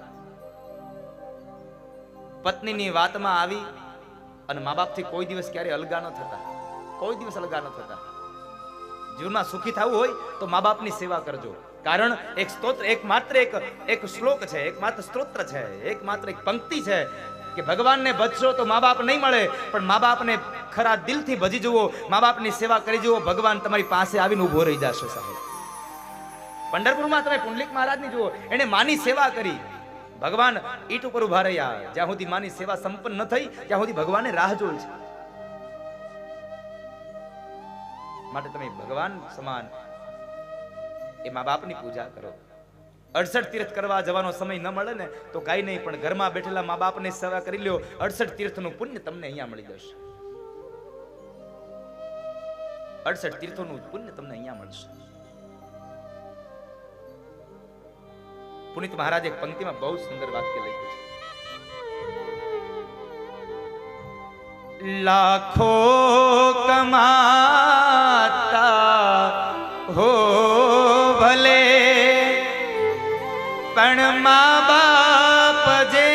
પત્નીની વાતમાં આવી અને મા બાપથી કોઈ દિવસ ક્યારે અલગા ન થતા, કોઈ દિવસ અલગા ન થતા. જીવનમાં સુખી થવું હોય તો મા બાપની સેવા કરજો. કારણ એક સ્તોત્ર, એક શ્લોક છે, એકમાત્ર સ્તોત્ર છે, એકમાત્ર એક પંક્તિ છે કે ભગવાનને ભજશો તો મા બાપ નહીં મળે, પણ મા બાપને ખરા દિલથી ભજી જુઓ, મા બાપની સેવા કરી જુઓ, ભગવાન તમારી પાસે આવીને ઉભો રહી જશે સાહેબ. પંઢરપુરમાં તમે પુંડલિક મહારાજની જુઓ, એને માની સેવા કરી, ભગવાન ઈટ ઉપર ઉભા રહ્યા. જ્યાં સુધી માની સેવા સંપન્ન ન થઈ ત્યાં સુધી ભગવાને રાહ જોઈ છે. માટે તમે ભગવાન સમાન એ મા બાપની પૂજા કરો. 68 તીર્થ કરવા જવાનો સમય ન મળે ને તો કાંઈ નહીં, પણ ઘરમાં બેઠેલા મા બાપની સેવા કરી લ્યો, 68 તીર્થનું પુણ્ય તમને અહીંયા મળી જશે. 68 તીર્થોનું પુણ્ય તમને અહીંયા મળશે. પુનિત મહારાજ એક પંક્તિમાં બહુ સુંદર વાક્ય લખ્યું છે, લાખો કમાતા હો ભલે પણ મા બાપ જે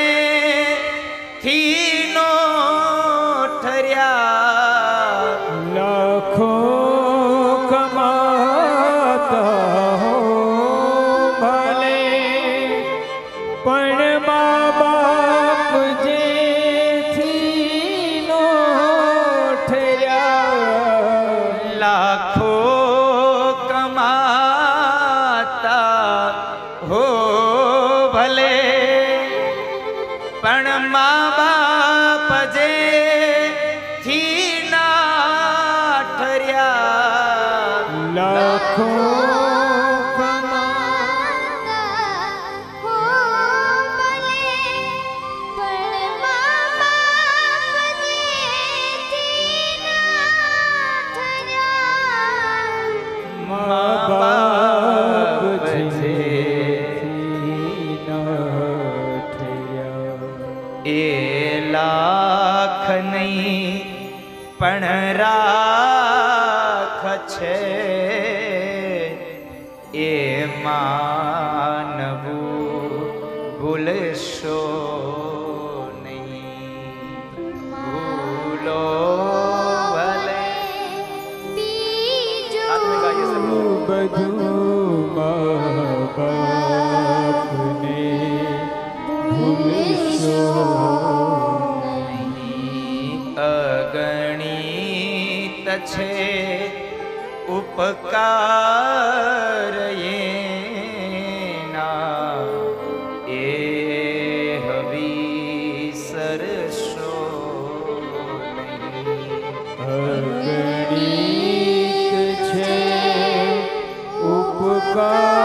થી નો ઠર્યા લાખો કમાતા હો ભલે પણ મા બાપ જેથી નો ઠર્યા લાખો કમાતા હો ભલે પણ મા બાપ જે થી ના ઠર્યા લાખો મા બાપ જેથી ન ઠર્યા એ લાખ નહીં પણ રાખ છે એ માનવું ભૂલશો નહીં ભૂલો ભલે બધું મા બાપને ભૂલશો અગણિત છે ઉપકાર એના એ હવીસરશો અગણિત છે ઉપકાર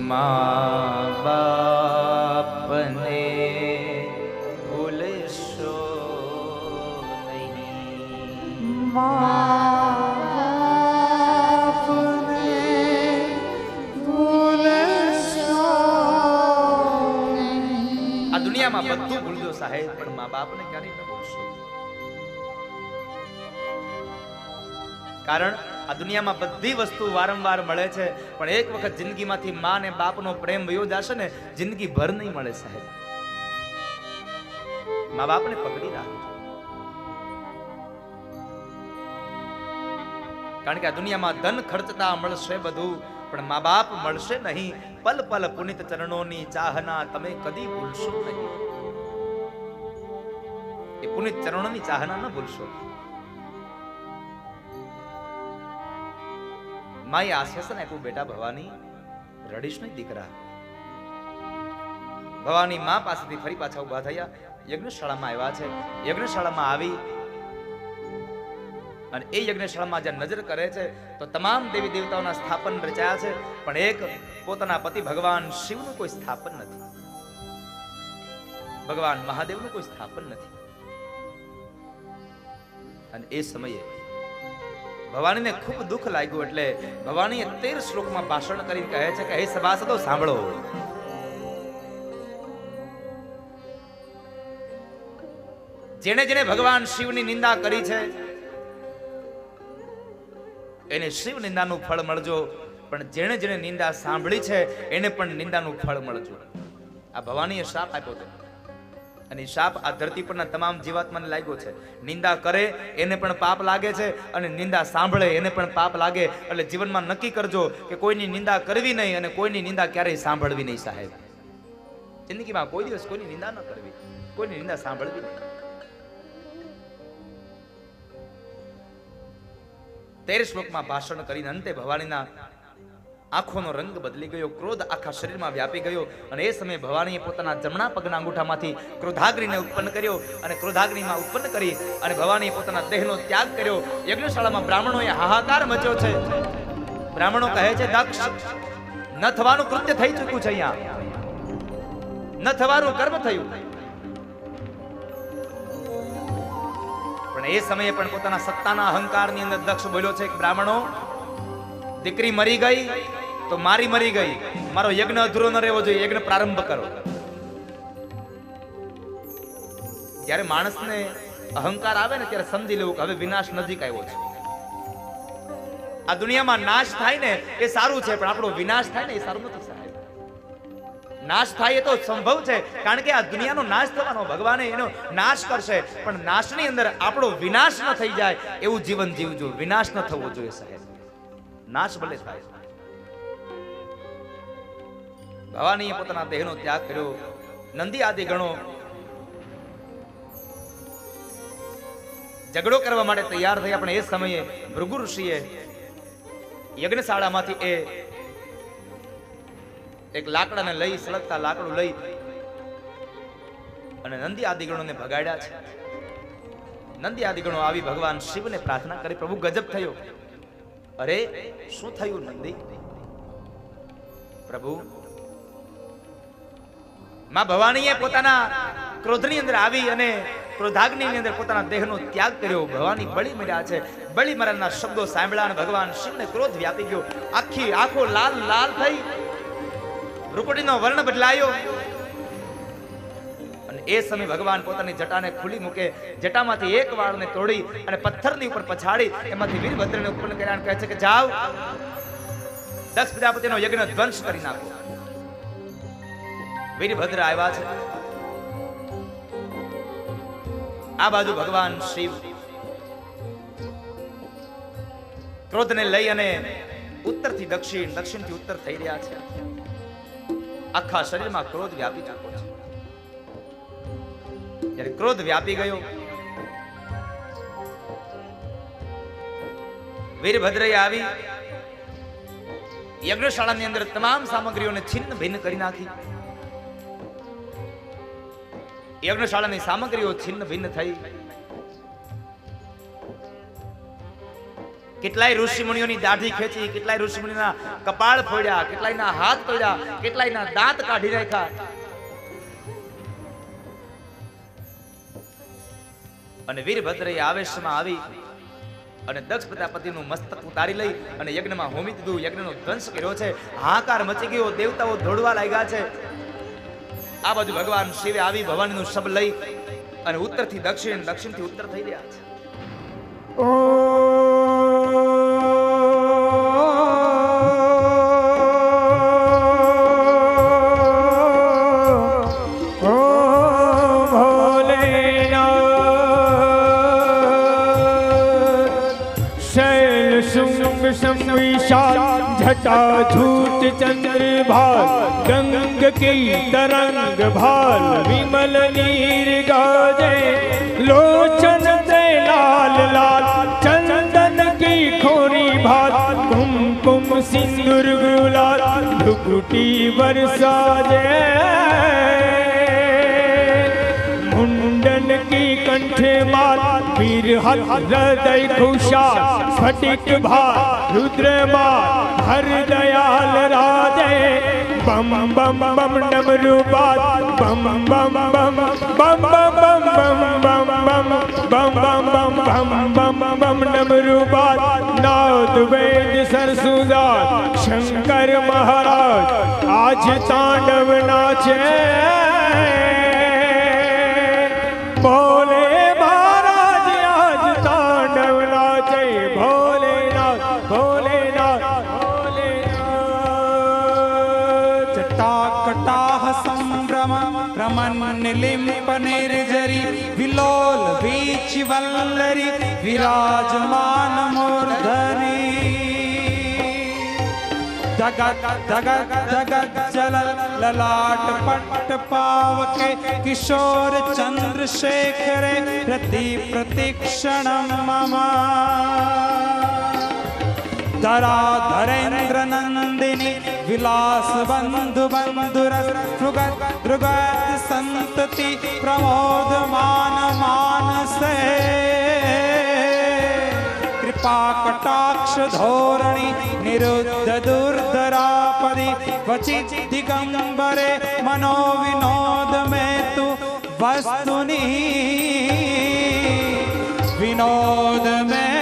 મા બાપને ભૂલશો નહીં આ દુનિયામાં બધું ભૂલજો સાહેબ પણ મા બાપને ક્યારેય ન ભૂલશો કારણ આ દુનિયામાં બધી વસ્તુ વારંવાર મળે છે પણ એક વખત જિંદગીમાંથી માં ને બાપનો પ્રેમ વયો જશે ને જિંદગી ભર નહીં મળે સાહેબ મા બાપને પકડી રાખો કારણ કે આ દુનિયામાં ધન ખર્ચતા મળશે બધું પણ મા બાપ મળશે નહીં પલ પલ પુનિત ચરણોની ચાહના તમે કદી ભૂલશો નહીં એ પુનિત ચરણોની ચાહના ન ભૂલશો માએ આશ્વાસન આપ્યું બેટા ભવાની રડીશ નહીં દીકરા ભવાની માં પાસેથી ફરી પાછા ઉભા થયા યજ્ઞશાળામાં આવ્યા છે યજ્ઞશાળામાં આવી અને એ યજ્ઞશાળામાં જ્યાં નજર કરે છે તો તમામ દેવી દેવતાઓના સ્થાપન રચાયા છે પણ એક પોતાના પતિ ભગવાન શિવનું કોઈ સ્થાપન નથી ભગવાન મહાદેવનું કોઈ સ્થાપન નથી અને એ સમયે ભવાનીને ખૂબ દુઃખ લાગ્યું એટલે ભવાનીએ 13 શ્લોકમાં ભાષણ કરી કહે છે કે હે સભાસદો સાંભળો જેણે જેણે ભગવાન શિવની નિંદા કરી છે એને શિવ નિંદાનું ફળ મળજો પણ જેણે જેણે નિંદા સાંભળી છે એને પણ નિંદાનું ફળ મળજો આ ભવાનીએ શાપ આપ્યો હતો અને શાપ આ ધરતી પરના તમામ જીવાત્માને લાગ્યો છે નિંદા કરે એને પણ પાપ લાગે છે અને નિંદા સાંભળે એને પણ પાપ લાગે એટલે જીવનમાં નક્કી કરજો કે કોઈની નિંદા કરવી નહીં અને કોઈની નિંદા ક્યારેય સાંભળવી નહીં સાહેબ જિંદગીમાં કોઈ દિવસ કોઈની નિંદા ન કરવી કોઈની નિંદા સાંભળવી નહીં 13 શ્લોકમાં ભાષણ કરીને અંતે ભવાનીના આંખોનો રંગ બદલી ગયો ક્રોધ આખા શરીરમાં વ્યાપી ગયો અને એ સમયે ભવાનીએ પોતાના જમણા પગના અંગૂઠામાંથી ક્રોધાગ્નિને ઉત્પન્ન કર્યો અને ક્રોધાગ્નિમાં ઉત્પન્ન કરી અને ભવાનીએ પોતાના દેહનો ત્યાગ કર્યો યજ્ઞશાળામાં બ્રાહ્મણોએ હાહાકાર મચ્યો છે બ્રાહ્મણો કહે છે દક્ષ ન થવાનું કૃત્ય થઈ ચૂક્યું છે અહીંયા ન થવાનું કર્મ થયું પણ એ સમયે પણ પોતાના સત્તાના અહંકારની અંદર દક્ષ બોલ્યો છે કે બ્રાહ્મણો દીકરી મરી ગઈ તો મારી મરી ગઈ મારો યજ્ઞ અધૂરો ન રહેવો જોઈએ યજ્ઞ પ્રારંભ કરો જ્યારે માણસને અહંકાર આવે ને ત્યારે સમજી લેવું કે હવે વિનાશ નજીક આવ્યો છે. આ દુનિયામાં નાશ થાય ને એ સારું છે, પણ આપણો વિનાશ થાય ને એ સારું નથી સાહેબ. નાશ થાય એ તો સંભવ છે, કારણ કે આ દુનિયાનો નાશ થવાનો, ભગવાને એનો નાશ કરશે, પણ નાશની અંદર આપણો વિનાશ ન થઈ જાય એવું જીવન જીવજો. વિનાશ ન થવો જોઈએ સાહેબ. નાશ ભલે થાય. ભવાનીએ પોતાના દેહનો ત્યાગ કર્યો. નંદી આદિ ગણો ઝઘડો કરવા માટે તૈયાર થયા, પણ એ સમયે ભૃગુ ઋષિએ યજ્ઞશાળામાંથી એક લાકડાને લઈ, સળગતા લાકડું લઈ અને નંદી આદિગણોને ભગાડ્યા છે. નંદી આદિગણો આવી ભગવાન શિવને પ્રાર્થના કરી. પ્રભુ ગજબ થયો. અરે શું થયું નંદી? પ્રભુ, માં ભવાનીએ પોતાના ક્રોધની અંદર આવી અને ક્રોધાગ્નિની અંદર પોતાના દેહનો ત્યાગ કર્યો. ભવાની બળી મર્યા છે. બળી મરણના શબ્દો સાંભળ્યા અને ભગવાન શિવને ક્રોધ વ્યાપી ગયો. આખી આંખો લાલ લાલ થઈ, રૂપડીનો વર્ણ બદલાયો. અને એ સમય ભગવાન પોતાની જટાને ખુલ્લી મૂકે, જટામાંથી એક વાળને તોડી અને પથ્થરની ઉપર પછાડી એમાંથી વીરભદ્રને ઉત્પન્ન કર્યા અને કહે છે કે જાઓ, દક્ષ પ્રજાપતિનો યજ્ઞ ધ્વંસ કરી નાખો. વીરભદ્ર આવ્યા છે. આ બાજુ ભગવાન શિવ ક્રોધને લઈ અને ઉત્તરથી દક્ષિણ, દક્ષિણથી ઉત્તર થઈ રહ્યા છે. આખા શરીરમાં ક્રોધ વ્યાપી ચૂક્યો છે. જ્યારે ક્રોધ વ્યાપી ગયો, વીરભદ્રએ આવી યજ્ઞશાળાની અંદર તમામ સામગ્રીઓને છિન્ન ભિન્ન કરી નાખી. યજ્ઞશાળાની સામગ્રીઓ છિન્ન ભિન્ન થઈ. કેટલાય ઋષિ મુનિઓની દાઢી ખેંચી, કેટલાય ઋષિ મુનિના કપાળ ફોડ્યા, કેટલાયના હાથ તોડ્યા, કેટલાયના દાંત કાઢી નાખ્યા. અને વીરભદ્રએ આવેશમાં આવી અને દક્ષ પ્રજાપતિનું મસ્તક ઉતારી લઈ અને યજ્ઞમાં હોમી દીધું. યજ્ઞનો ધ્વંસ કર્યો છે. હાહાકાર મચી ગયો. દેવતાઓ દોડવા લાગ્યા છે. આ બાજુ ભગવાન શિવે આવી ભવાનીનું શબ લઈ અને ઉત્તરથી દક્ષિણ, દક્ષિણથી ઉત્તર થઈ રહ્યા છે. जटा झूठ चंद्र भाल गंग की तरंग भाल विमल नीर गाजे लोचन से लाल लाल चंदन की खोरी भाल कुमकुम सिंदूर गुलाल भ्रुकुटी बरसा जे मुंडन की कंठ माल वीर हृदय खुशाल स्फटिक भाल रुद्र माल हर दयाल राजे बम बम बम डमरू बाल बम बम बम बम बम बम बम बम बम बम बम बम बम बम डमरू बाल नाद वेद सरसुदार शंकर महाराज आज तांडव नाचे भोले महाराज आज तांडव नाचे भोलेनाथ भोलेनाथ भोलेनाथ जटाकटाह संभ्रम प्रमन निलिम्प निर्जरी विलोल बीच वल्लरी विराजमान मूर्धनि जगत जगत जगत जल ललाट पट पावके किशोर चंद्रशेखरे प्रति प्रतिक्षण मम धरा धरेन्द्र नंदिनी विलास बंधु बंधुरस दृगत दृगत संतति प्रमोद मान मानसे कृपा कटाक्ष धोरणी निरुद्ध दुर्धरापदि वचित दिगंबरे मनो विनोद में तु वस्तुनि विनोद में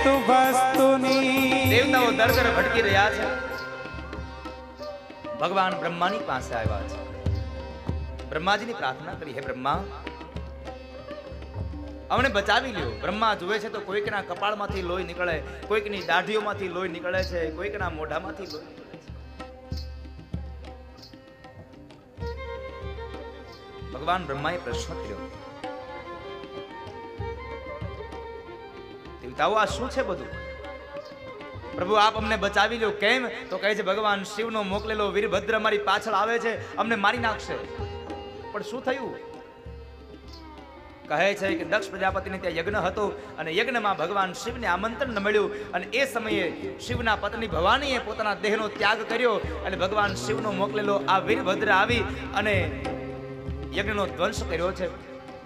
तु वस्तुनि। દેવતાઓ દર દર ભટકી રહ્યા છે. ભગવાન બ્રહ્માની પાસે આવ્યા છે. બ્રહ્માજીની પ્રાર્થના કરી, હે બ્રહ્મા, અમને બચાવી લ્યો. બ્રહ્મા જુએ છે તો કોઈકના કપાળમાંથી લોહી નીકળે, કોઈકની દાઢીઓમાંથી લોહી નીકળે છે, કોઈકના મોઢામાંથી લોહી નીકળે છે. ભગવાન બ્રહ્માએ પ્રશ્ન કર્યો, દેવતાઓ આ શું છે બધું? પ્રભુ આપ અમને બચાવી લો. કેમ? તો કહે છે ભગવાન શિવનો મોકલેલો વીરભદ્ર અમારી પાછળ આવે છે, અમને મારી નાખશે. પણ શું થયું? કહે છે કે દક્ષ પ્રજાપતિને ત્યાં યજ્ઞ હતો અને યજ્ઞમાં ભગવાન શિવને આમંત્રણ મળ્યું અને એ સમયે શિવના પત્ની ભવાનીએ પોતાના દેહનો ત્યાગ કર્યો અને ભગવાન શિવનો મોકલેલો આ વીરભદ્ર આવી અને યજ્ઞનો ધ્વંસ કર્યો છે.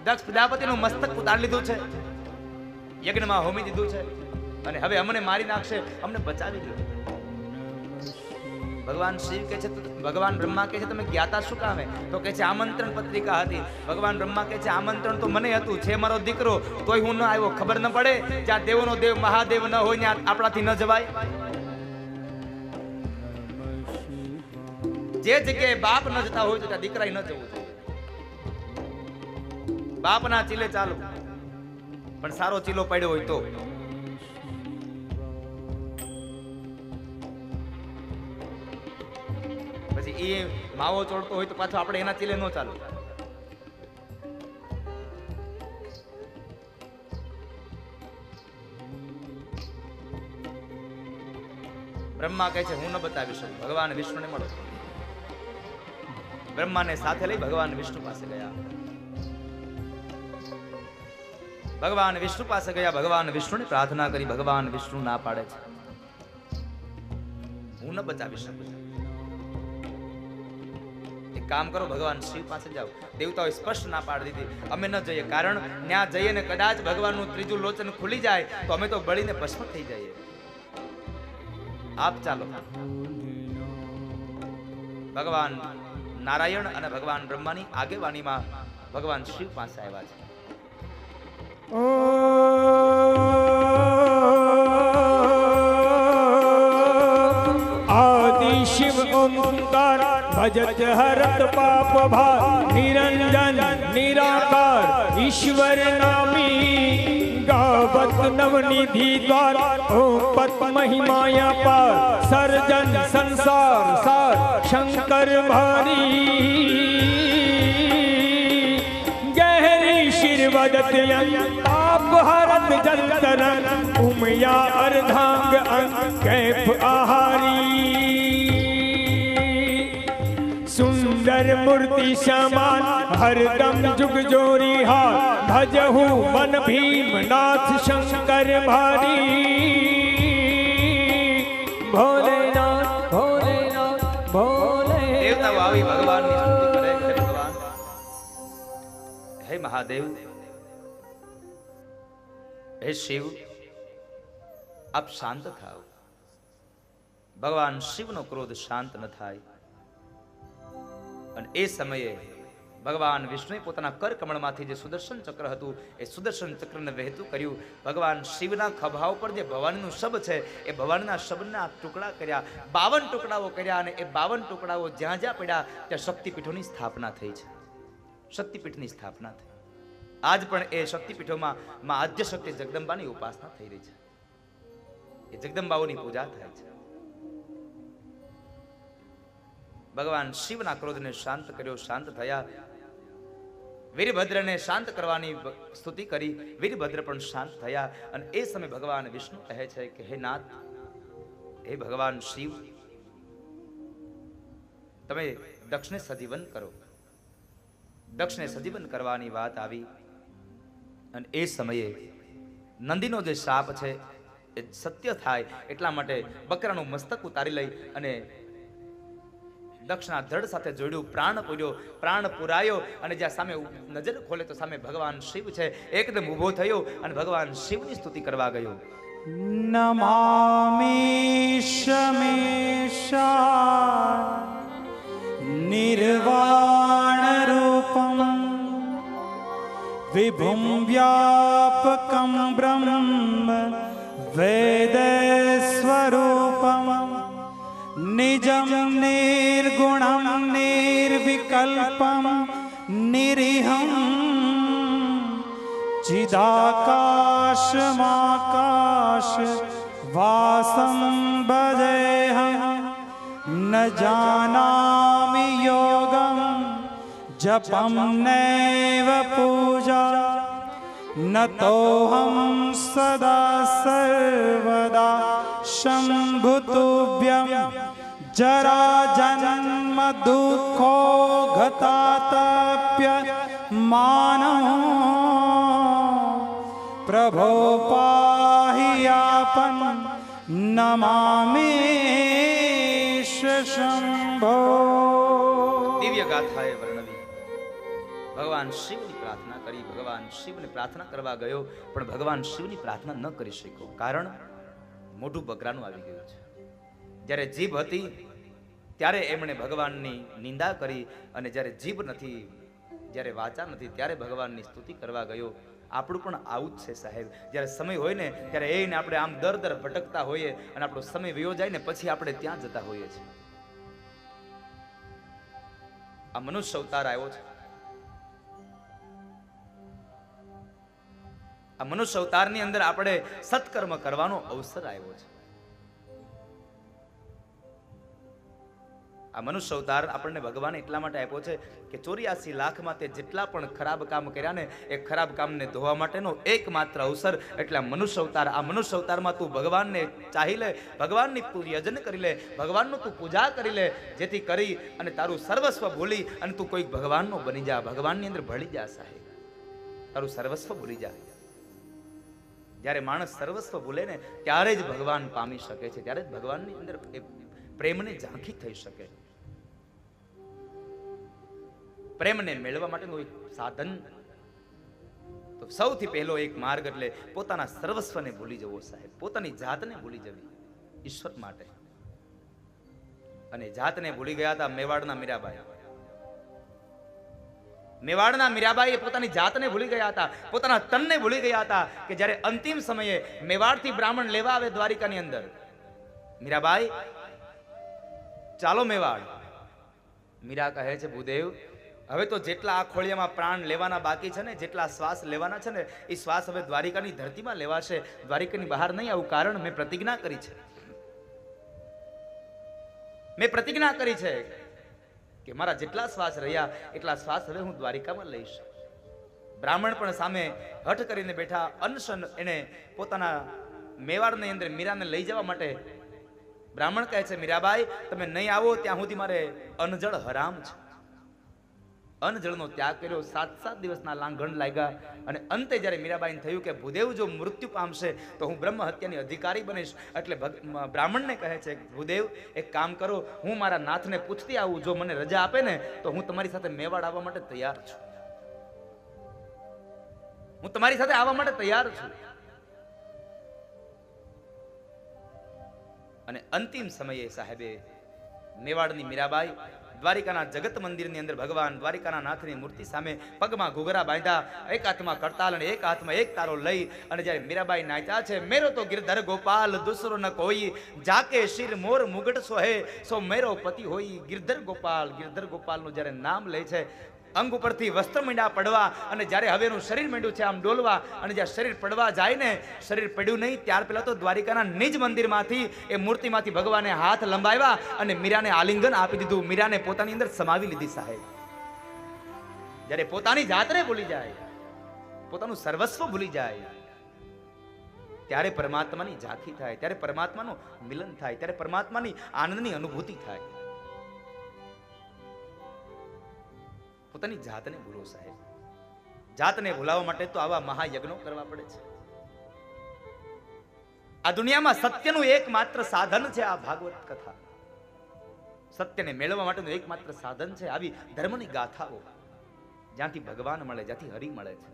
દક્ષ પ્રજાપતિનું મસ્તક ઉતારી લીધું છે, યજ્ઞમાં હોમી દીધું છે અને હવે અમને મારી નાખશે, અમને બચાવી દો. ભગવાન શિવ કહે છે, ભગવાન બ્રહ્મા કહે છે તમે જ્ઞાતા શું કામે? તો કહે છે આમંત્રણ પત્રિકા હતી. ભગવાન બ્રહ્મા કહે છે આમંત્રણ તો મને હતું, છે મારો દીકરો, તોય હું ન આવ્યો. ખબર ન પડે જ્યાં દેવોનો દેવ મહાદેવ ન હોય ત્યાં આપણાથી ન જવાય. જે જગ્યાએ બાપ ન જતા હોય તો ત્યાં દીકરાએ ન જવું જોઈએ. બાપના ચીલે ચાલો, પણ સારો ચીલો પડ્યો હોય તો. પછી એ માવો ચોડતો હોય તો પાછો આપણે એના ચીલે ન ચાલો. બ્રહ્મા કહે છે હું ન બતાવી શકું, ભગવાન વિષ્ણુને મળો. બ્રહ્માને સાથે લઈ ભગવાન વિષ્ણુ પાસે ગયા. ભગવાન વિષ્ણુ પાસે ગયા, ભગવાન વિષ્ણુને પ્રાર્થના કરી. ભગવાન વિષ્ણુ ના પાડે છે, હું ન બચાવી શકું. એક કામ કરો, ભગવાન શિવ પાસે જાઓ. દેવતાઓએ સ્પષ્ટ ના પાડી દીધી, અમે ન જઈએ. કારણ ત્યાં જઈએ ને કદાચ ભગવાનનું ત્રીજું લોચન ખુલી જાય તો અમે તો બળીને ભસ્મ થઈ જઈએ. આપ ચાલો. ભગવાન નારાયણ અને ભગવાન બ્રહ્માની આગેવાનીમાં ભગવાન શિવ પાસે આવ્યા છે. आदि शिव ओंकार भजत हरत पाप भार निरंजन निराकार ईश्वर नामी गावत नवनिधि द्वार ओम पत महिमाया पार सर्जन संसार सार शंकर भारी शिरवदत ताप हरत जल तरन उमया अर्धांग अंग कैफ आहारी सुंदर मूर्ति समान हरदम जुग जोरी हार भजहु मन भीमनाथ शंकर भारी भोलेनाथ भोलेनाथ भोले. દેવતાઓ આવી ભગવાનની સ્તુતિ કરે છે. ભગવાન હે મહાદેવ, હે શિવ, આપ શાંત થાઓ. ભગવાન શિવનો ક્રોધ શાંત ન થાય. અને એ સમયે ભગવાન વિષ્ણુએ પોતાના કર કમળમાંથી જે સુદર્શન ચક્ર હતું એ સુદર્શન ચક્રને વહેતું કર્યું. ભગવાન શિવના ખભા ઉપર જે ભવાનીનું શબ છે એ ભવાનીના શબના ટુકડા કર્યા, 52 ટુકડાઓ કર્યા અને એ 52 ટુકડાઓ જ્યાં જ્યાં પડ્યા ત્યાં શક્તિપીઠોની સ્થાપના થઈ છે. શક્તિપીઠની સ્થાપના થઈ. આજ પણ એ શક્તિપીઠોમાં માં આદ્ય શક્તિ જગદંબાની ઉપાસના થઈ રહી છે. એ જગદંબાઓની પૂજા થાય છે. ભગવાન શિવના ક્રોધને શાંત કર્યો, શાંત થયા. વીરભદ્રને શાંત કરવાની સ્તુતિ કરી, વીરભદ્ર પણ શાંત થયા. અને એ સમયે ભગવાન વિષ્ણુ કહે છે કે હે નાથ, હે ભગવાન શિવ, તમે દક્ષને સજીવન કરો. દક્ષને સજીવન કરવાની વાત આવી. અને એ સમયે નંદીનો જે શાપ છે એ સત્ય થાય એટલા માટે બકરાનું મસ્તક ઉતારી લઈ અને દક્ષના ધડ સાથે જોડ્યું, પ્રાણ પૂર્યો, પ્રાણ પુરાયો. અને જ્યાં સામે નજર ખોલે તો સામે ભગવાન શિવ છે. એકદમ ઊભો થયો અને ભગવાન શિવની સ્તુતિ કરવા ગયો. નમામિ શમેશા નિર્વાણ રૂપમ વિભુમ વ્યાપકમ બ્રહ્મ વેદ સ્વરૂપમ નિજમ નિર્ગુણમ નિર્વિકલ્પમ નિરીહમ चिदाकाशमाकाश वासं भजेऽहं न जानामि योगं जपं नैव पूजा न तोऽहं सदा सर्वदा शम्भुतुभ्यं जराजन्म दुःखो गतातप्य मानो प्रभो पाहि यापन नमामि शंभो। દિવ્ય ગાથાએ વર્ણવી ભગવાન શિવની પ્રાર્થના કરી. ભગવાન શિવની પ્રાર્થના કરવા ગયો પણ ભગવાન શિવની પ્રાર્થના ન કરી શક્યો. કારણ મોઢું બકરાનું આવી ગયું છે. જ્યારે જીભ હતી ત્યારે એમણે ભગવાનની નિંદા કરી અને જ્યારે જીભ નથી, જ્યારે વાચા નથી ત્યારે ભગવાનની સ્તુતિ કરવા ગયો. આપણું પણ આવું જ છે સાહેબ. જ્યારે સમય હોય ને ત્યારે એને આપણે આમ દર દર ભટકતા હોઈએ અને આપણો સમય વયો જાય ને પછી આપણે ત્યાં જતા હોઈએ છીએ. આ મનુષ્ય અવતાર આવ્યો છે. આ મનુષ્ય અવતારની અંદર આપણે સત્કર્મ કરવાનો અવસર આવ્યો છે. આ મનુષ્ય અવતાર આપણને ભગવાન એટલા માટે આપ્યો છે કે 84 લાખમાં તે જેટલા પણ ખરાબ કામ કર્યા ને એ ખરાબ કામને ધોવા માટેનો એકમાત્ર અવસર એટલે આ મનુષ્ય અવતાર. આ મનુષ્ય અવતારમાં તું ભગવાનને ચાહી લે, ભગવાનની તું યજન કરી લે, ભગવાનનું તું પૂજા કરી લે, જેથી કરી અને તારું સર્વસ્વ ભૂલી અને તું કોઈક ભગવાનનો બની જા, ભગવાનની અંદર ભળી જા સાહેબ. તારું સર્વસ્વ ભૂલી જા. જ્યારે માણસ સર્વસ્વ ભૂલે ને ત્યારે જ ભગવાન પામી શકે છે, ત્યારે જ ભગવાનની અંદર એ પ્રેમની ઝાંખી થઈ શકે. પ્રેમને મેળવવા માટેનું એક સાધન તો સૌથી પહેલો એક માર્ગ એટલે પોતાના સર્વસ્વને ભૂલી જવો સાહેબ, પોતાની જાતને ભૂલી જવી ઈશ્વર માટે. અને જાતને ભૂલી ગયા હતા મેવાડના મીરાબાઈ. મેવાડના મીરાબાઈ પોતાની જાતને ભૂલી ગયા હતા, પોતાના તનને ભૂલી ગયા હતા કે જ્યારે અંતિમ સમયે મેવાડથી બ્રાહ્મણ લેવા આવે દ્વારિકાની અંદર, મીરાબાઈ ચાલો મેવાડ. મીરા કહે છે ભૂદેવ હવે તો જેટલા આ ખોળિયામાં પ્રાણ લેવાના બાકી છે ને, જેટલા શ્વાસ લેવાના છે ને એ શ્વાસ હવે દ્વારિકાની ધરતીમાં લેવાશે, દ્વારિકાની બહાર નહીં આવું. કારણ મેં પ્રતિજ્ઞા કરી છે, મેં પ્રતિજ્ઞા કરી છે કે મારા જેટલા શ્વાસ રહ્યા એટલા શ્વાસ હવે હું દ્વારિકામાં લઈશ. બ્રાહ્મણ પણ સામે હઠ કરીને બેઠા. અનશન એને પોતાના મેવાડની અંદર મીરાને લઈ જવા માટે બ્રાહ્મણ કહે છે મીરાબાઈ તમે નહીં આવો ત્યાં સુધી મારે અનજળ હરામ છે. અનજળનો ત્યાગ કર્યો. 7 દિવસના લાંઘણ લાગ્યા અને અંતે જ્યારે મીરાબાઈને થયું કે ભૂદેવ જો મૃત્યુ પામશે તો હું બ્રહ્મ હત્યાની અધિકારી બનીશ, એટલે બ્રાહ્મણને કહે છે ભૂદેવ એક કામ કરો, હું મારા નાથને પૂછતી આવું, જો મને રજા આપે ને તો હું તમારી સાથે મેવાડ આવવા માટે તૈયાર છું, હું તમારી સાથે આવવા માટે તૈયાર છું. અને અંતિમ સમયે સાહેબે મેવાડની મીરાબાઈ દ્વારિકાના જગત મંદિરની અંદર ભગવાન દ્વારિકાના નાથની મૂર્તિ સામે પગમાં ઘૂઘરા બાંધ્યા, એક હાથમાં કરતાલ અને એક હાથમાં એક તારો લઈ અને જ્યારે મીરાબાઈ નાચ્યા છે મેરો તો ગિરધર ગોપાલ દુસરો ન કોઈ, જાકે શિર મોર મુગટ સોહે સો મેરો પતિ હોય. ગિરધર ગોપાલનું જ્યારે નામ લે છે અંગ ઉપરથી વસ્ત્ર મીંડા પડવા અને જ્યારે હવે એનું શરીર માંડ્યું છે આમ ડોલવા અને જ્યારે શરીર પડવા જાય ને, શરીર પડ્યું નહીં ત્યાર પહેલા તો દ્વારિકાના નિજ મંદિરમાંથી એ મૂર્તિમાંથી ભગવાને હાથ લંબાવ્યા અને મીરાને આલિંગન આપી દીધું. મીરાને પોતાની અંદર સમાવી લીધી સાહેબ. જ્યારે પોતાની જાતને ભૂલી જાય, પોતાનું સર્વસ્વ ભૂલી જાય ત્યારે પરમાત્માની ઝાંખી થાય, ત્યારે પરમાત્માનું મિલન થાય, ત્યારે પરમાત્માની આનંદની અનુભૂતિ થાય. પોતાની જાતને ભૂલો સાહેબ. જાતને ભૂલાવવા માટે તો આવા મહાયજ્ઞો કરવા પડે છે. આ દુનિયામાં સત્યનું એકમાત્ર સાધન છે આ ભાગવત કથા. સત્યને મેળવવા માટેનું એકમાત્ર સાધન છે આવી ધર્મની ગાથાઓ, જ્યાંથી ભગવાન મળે, જ્યાંથી હરિ મળે છે,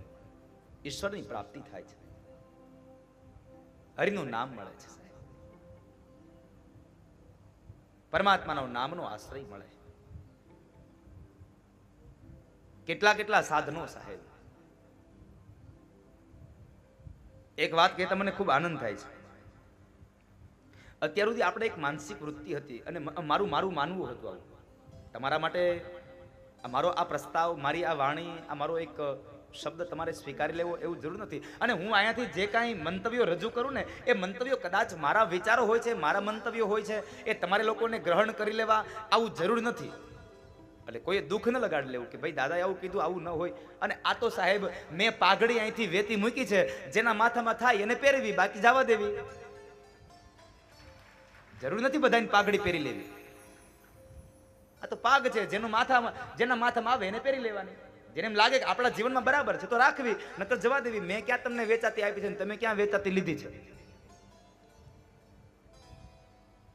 ઈશ્વરની પ્રાપ્તિ થાય છે, હરિનું નામ મળે છે સાહેબ, પરમાત્માના નામનો આશ્રય મળે. કેટલા સાધનો સાહેબ. એક વાત કહેતા મને ખૂબ આનંદ થાય છે. અત્યાર સુધી આપણે એક માનસિક વૃત્તિ હતી અને મારું માનવું હતું આવું. તમારા માટે મારો આ પ્રસ્તાવ, મારી આ વાણી, આ મારો એક શબ્દ તમારે સ્વીકારી લેવો એવું જરૂર નથી. અને હું અહીંયાથી જે કાંઈ મંતવ્યો રજૂ કરું ને એ મંતવ્યો કદાચ મારા વિચારો હોય છે, મારા મંતવ્યો હોય છે, એ તમારે લોકોને ગ્રહણ કરી લેવા આવું જરૂર નથી. એટલે કોઈએ દુઃખ ન લગાડી લેવું કે ભાઈ દાદાએ આવું કીધું, આવું ન હોય. અને આ તો સાહેબ મેં પાઘડી અહીંથી વેતી મૂકી છે, જેના માથામાં થાય એને પહેરવી, બાકી જવા દેવી. જરૂર નથી બધાને પાઘડી પહેરી લેવી. આ તો પાગ છે, જેના માથામાં આવે એને પહેરી લેવાની. જેને એમ લાગે કે આપણા જીવનમાં બરાબર છે તો રાખવી, નકર જવા દેવી. મેં ક્યાં તમને વેચાતી આપી છે ને તમે ક્યાં વેચાતી લીધી છે?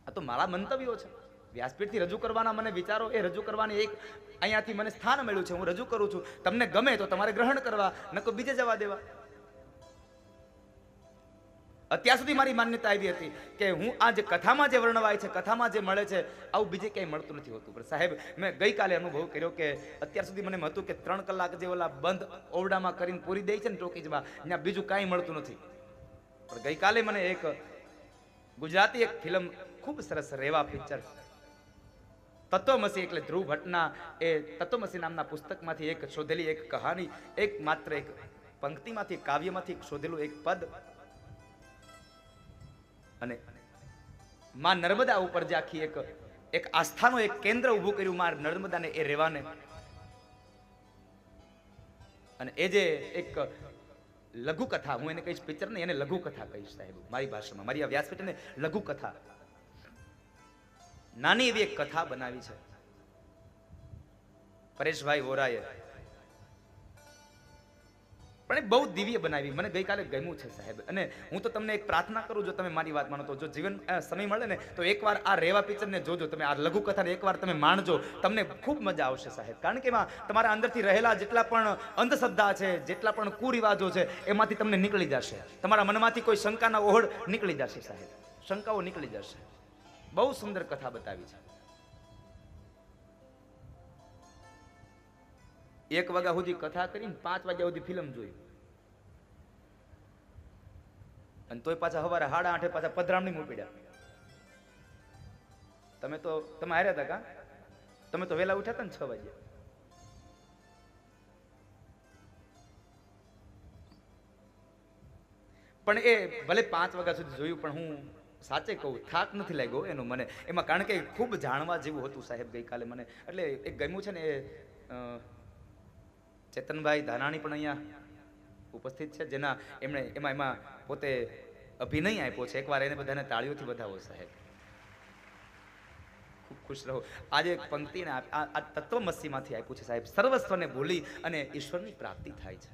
આ તો મારા મંતવ્યો છે. વ્યાસપીઠથી રજૂ કરવાના મને વિચારો, એ રજૂ કરવાની એક અહીંયાથી મને સ્થાન મળ્યું છે, હું રજૂ કરું છું. તમને ગમે તો તમારે ગ્રહણ કરવા, નકર બીજે જવા દેવા. અત્યાર સુધી મારી માન્યતા આવી હતી કે હું આ જે કથામાં જે વર્ણવાય છે, કથામાં જે મળે છે, આવું બીજે ક્યાંય મળતું નથી હોતું. પણ સાહેબ મેં ગઈકાલે અનુભવ કર્યો કે અત્યાર સુધી મને એમ હતું કે 3 કલાક જે ઓલા બંધ ઓરડામાં કરીને પૂરી દે છે ને ટોકીજમાં, ત્યાં બીજું કાંઈ મળતું નથી. પણ ગઈકાલે મને એક ગુજરાતી એક ફિલ્મ ખૂબ સરસ, રેવા પિક્ચર, તત્વમસી, એટલે ધ્રુવ ભટ્ટના એ તત્વમસી નામના પુસ્તકમાંથી એક શોધેલી એક કહાની, એક માત્ર એક પંક્તિમાંથી, કાવ્યમાંથી શોધેલું એક પદ, અને માં નર્મદા ઉપર જે આખી એક આસ્થાનો એક કેન્દ્ર ઊભું કર્યું, માં નર્મદાને, એ રેવાને. અને એ જે એક લઘુ કથા, હું એને કહીશ પિક્ચર ને, એને લઘુ કથા કહીશ સાહેબ મારી ભાષામાં. મારી આ વ્યાસપીઠને લઘુ કથા, નાની એવી એક કથા બનાવી છે પરેશભાઈ વોરાએ. પણ એ બહુ દિવ્ય બનાવી, મને ગઈકાલે ગમ્યું છે સાહેબ. અને હું તો તમને એક પ્રાર્થના કરું, જો તમે મારી વાત માનો તો, જો જીવન સમય મળે ને તો એકવાર આ રેવા પિક્ચરને જોજો તમે, આ લઘુ કથાને એકવાર તમે માણજો, તમને ખૂબ મજા આવશે સાહેબ. કારણ કે એમાં તમારા અંદરથી રહેલા જેટલા પણ અંધશ્રદ્ધા છે, જેટલા પણ કુરિવાજો છે, એમાંથી તમને નીકળી જશે. તમારા મનમાંથી કોઈ શંકાના ઓહળ નીકળી જશે સાહેબ, શંકાઓ નીકળી જશે. બહુ સુંદર કથા બતાવી છે. 1 વાગ્યા સુધી કથા કરીને 5 વાગ્યા સુધી ફિલ્મ જોઈ, અને તોય પાછા સવારે 8:30 પાછા પધરામણી મૂક્યા. તમે હાર્યા હતા કા? તમે તો વહેલા ઉઠ્યા હતા ને 6 વાગે. પણ એ ભલે 5 વાગ્યા સુધી જોયું, પણ હું સાચે કહું થાક નથી લાગ્યો એનો મને એમાં. કારણ કે ખૂબ જાણવા જેવું હતું સાહેબ ગઈકાલે મને. એટલે એક ગમ્યું છે ને, એ ચેતનભાઈ ધાનાણી પણ અહીંયા ઉપસ્થિત છે, જેના એમણે એમાં પોતે અભિનય આપ્યો છે. એકવાર એને બધાને તાળીઓથી વધાવો સાહેબ, ખૂબ ખુશ રહો. આજે એક પંક્તિને આ તત્વમસીમાંથી આપ્યું છે સાહેબ. સર્વસ્વને ભૂલી અને ઈશ્વરની પ્રાપ્તિ થાય છે.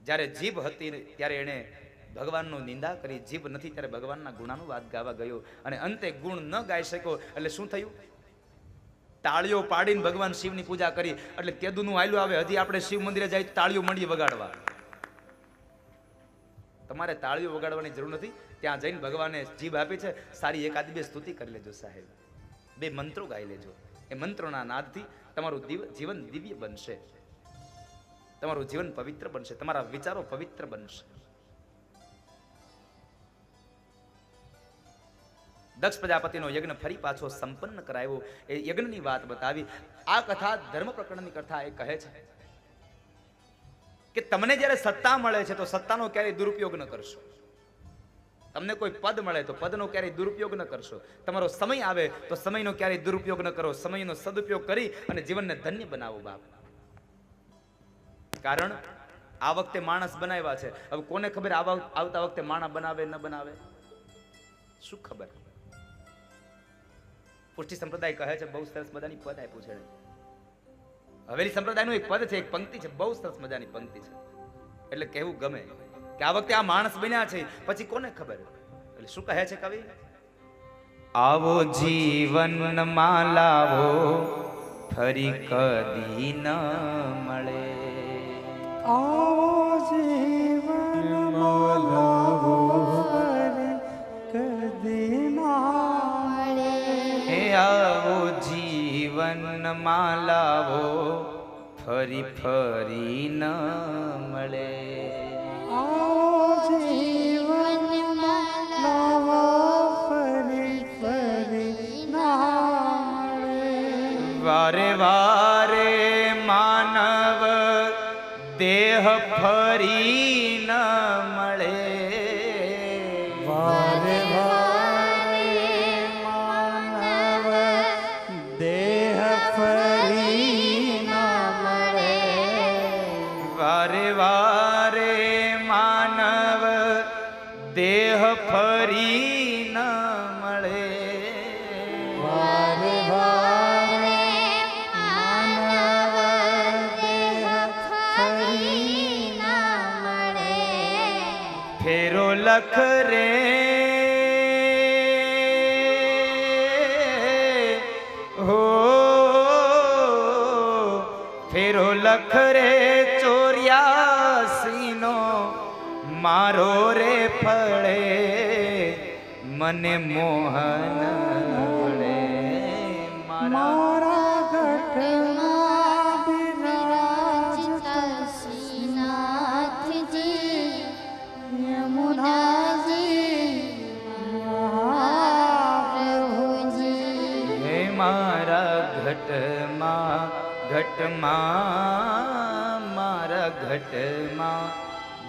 જ્યારે જીભ હતી ત્યારે એણે ભગવાનનો નિંદા કરી, જીભ નથી ત્યારે ભગવાનના ગુણાનુવાદ ગાવા ગયો, અને અંતે ગુણ ન ગાઈ શક્યો. એટલે શું થયું? તાળીઓ પાડીને ભગવાન શિવની પૂજા કરી. એટલે તેદુનું આયલું આવે. હજી આપણે શિવ મંદિરે જાય તો તાળીઓ મંડીએ વગાડવા. તમારે તાળીઓ વગાડવાની જરૂર નથી. ત્યાં જઈને ભગવાને જીભ આપી છે, સારી એકાદ 2 સ્તુતિ કરી લેજો સાહેબ, 2 મંત્રો ગાઈ લેજો. એ મંત્રોના નાદથી તમારું જીવન દિવ્ય બનશે, તમારું જીવન પવિત્ર બનશે, તમારા વિચારો પવિત્ર બનશે. દક્ષ પ્રજાપતિનો યજ્ઞ ફરી પાછો સંપન્ન કરાયો, એ યજ્ઞની વાત બતાવી. આ કથા ધર્મ પ્રકરણની કથા એ કહે છે કે તમને જ્યારે સત્તા મળે છે તો સત્તાનો ક્યારેય દુરુપયોગ ન કરશો. તમને કોઈ પદ મળે તો પદનો ક્યારેય દુરુપયોગ ન કરશો. તમારો સમય આવે તો સમયનો ક્યારેય દુરુપયોગ ન કરો. સમયનો સદુપયોગ કરી અને જીવનને ધન્ય બનાવો બાપ. કારણ આ વખતે માણસ બનાવ્યા છે, હવે કોને ખબર આવતા વખતે માણસ બનાવે ન બનાવે, શું ખબર. પુષ્ટિ સંપ્રદાય કહે છે, બહુ સરસ મજાની પદ આપ્યું છે. હવેલી સંપ્રદાયનું એક પદ છે, એક પંક્તિ છે, બહુ સરસ મજાની પંક્તિ છે. એટલે કહેવું ગમે કે આ વખતે આ માણસ બન્યા છે, પછી કોને ખબર. એટલે શું કહે છે કવિ? આવો જીવનમાં લાવો ફરી કદી ન મળે, આવો જીવનમાં લાવો ફરી કદી ના મળે. હે આવો જીવનમાં લાવો ફરી ફરી ન મળે. આવો જીવનમાં લાવો ફરી ફરી ના મળે. વારે દેહ ફરી ન મળે. વારે વારે માનવ દેહ ફરી ના મળે. વારે વારે માનવ દેહ ફરી ન મળે. વારે વારે માનવ દેહ ફરી ના મળે. ફેરો લખ રે હો, ફેરો લખ રે 84 નો મારો રે ફળે મને મોહન વળે. મારા ઘટમાં બિરાજતા શ્રીનાથજી યમુનાજી મહાપ્રભુજી. હે મારા ઘટમાં ઘટમાં મારા ઘટમાં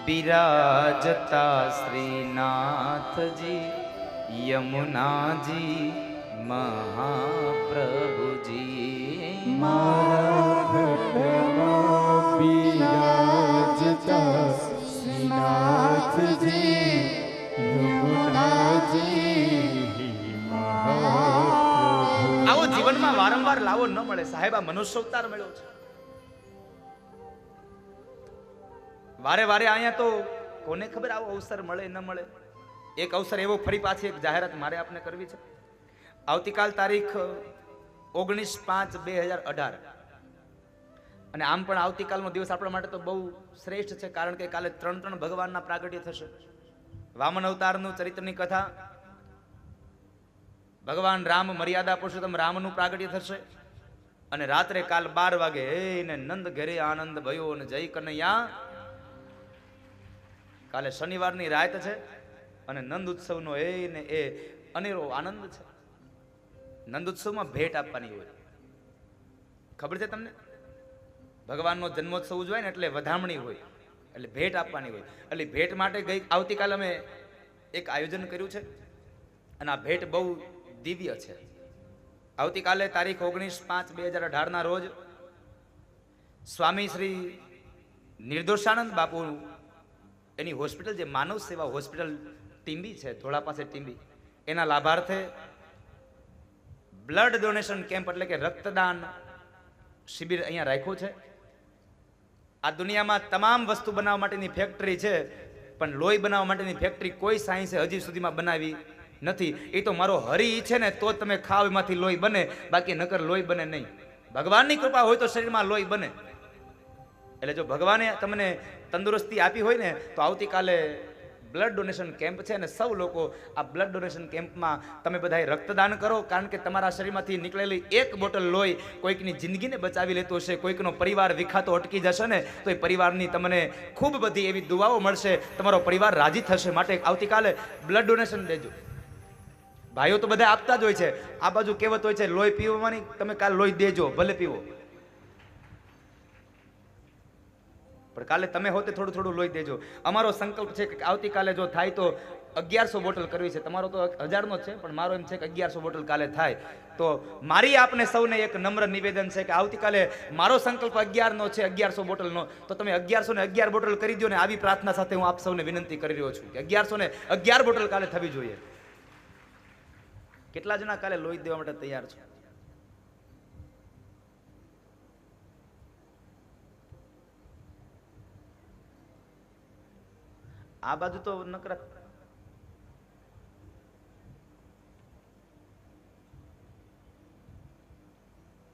બિરાજતા શ્રીનાથજી યમુનાજી મહાપ્રભુજી. મારા ઘટમાં બિરાજતા શ્રીનાથજી યમુનાજી મહાપ્રભુ. આવો જીવનમાં વારંવાર લાવો ન મળે સાહેબ. આ મનુષ્ય અવતાર મળ્યો છે. વારે વારે અહીંયા તો કોને ખબર આવો અવસર મળે ન મળે. એક અવસર એવો ફરી પાછી એક જાહેરાત મારે આપને કરવી છે. આવતીકાલ તારીખ 19/5/2018 અને આમ પણ આવતીકાલનો દિવસ આપણા માટે તો બહુ શ્રેષ્ઠ છે, કારણ કે કાલે 3 ભગવાનના પ્રાગટ્ય થશે. વામન અવતારનું ચરિત્રની કથા, ભગવાન રામ મર્યાદા પુરુષોત્તમ રામનું પ્રાગટ્ય થશે અને રાત્રે કાલ 12 વાગે હે ને નંદ ઘરે આનંદ ભયો ને જય કનૈયા. કાલે શનિવારની રાત છે અને નંદ ઉત્સવનો એ ને એ અનેરો આનંદ છે. નંદ ઉત્સવમાં ભેટ આપવાની હોય. ખબર છે તમને? ભગવાનનો જન્મોત્સવ ઉજવાય ને એટલે વધામણી હોય, એટલે ભેટ આપવાની હોય. એટલે ભેટ માટે આવતીકાલે અમે એક આયોજન કર્યું છે અને આ ભેટ બહુ દિવ્ય છે. આવતીકાલે તારીખ 19/5/2018 ના રોજ સ્વામી શ્રી નિર્દોષાનંદ બાપુ એની હોસ્પિટલ, જે માનવ સેવા હોસ્પિટલ ટીંબી છે, ધોળા પાસે ટીંબી, એના લાભાર્થે બ્લડ ડોનેશન કેમ્પ એટલે કે રક્તદાન શિબિર અહીંયા રાખ્યું છે. આ દુનિયામાં તમામ વસ્તુ બનાવવા માટેની ફેક્ટરી છે, પણ લોહી બનાવવા માટેની ફેક્ટરી કોઈ સાયન્સે હજી સુધીમાં બનાવી નથી. એ તો મારો હરી ઈચ્છે ને તો તમે ખાવ એમાંથી લોહી બને, બાકી નકર લોહી બને નહીં. ભગવાનની કૃપા હોય તો શરીરમાં લોહી બને. એટલે જો ભગવાને તમને તંદુરસ્તી આપી હોય ને તો આવતીકાલે બ્લડ ડોનેશન કેમ્પ છે અને સૌ લોકો આ બ્લડ ડોનેશન કેમ્પમાં તમે બધાએ રક્તદાન કરો, કારણ કે તમારા શરીરમાંથી નીકળેલી એક બોટલ લોહી કોઈકની જિંદગીને બચાવી લેતું હશે, કોઈકનો પરિવાર વિખાતો અટકી જશે ને તો એ પરિવારની તમને ખૂબ બધી એવી દુઆઓ મળશે, તમારો પરિવાર રાજી થશે. માટે આવતીકાલે બ્લડ ડોનેશન દેજો. ભાઈઓ તો બધા આપતા જ હોય છે. આ બાજુ કહેવત હોય છે લોહી પીવાની, તમે કાલે લોહી દેજો, ભલે પીવો, પણ કાલે તમે હોતે થોડું થોડું લોહી દેજો. અમારો સંકલ્પ છે કે આવતીકાલે જો થાય તો 1100 બોટલ કરવી છે. તમારો તો 1000નો છે, પણ મારો એમ છે કે 1100 બોટલ કાલે થાય. તો મારી આપને સૌને એક નમ્ર નિવેદન છે કે આવતીકાલે મારો સંકલ્પ 11નો છે, 1100 બોટલનો, તો તમે 1111 બોટલ કરી દો ને. આવી પ્રાર્થના સાથે હું આપ સૌને વિનંતી કરી રહ્યો છું કે 1111 બોટલ કાલે થવી જોઈએ. કેટલા જણા કાલે લોહી દેવા માટે તૈયાર છે? આ બાજુ તો નકરા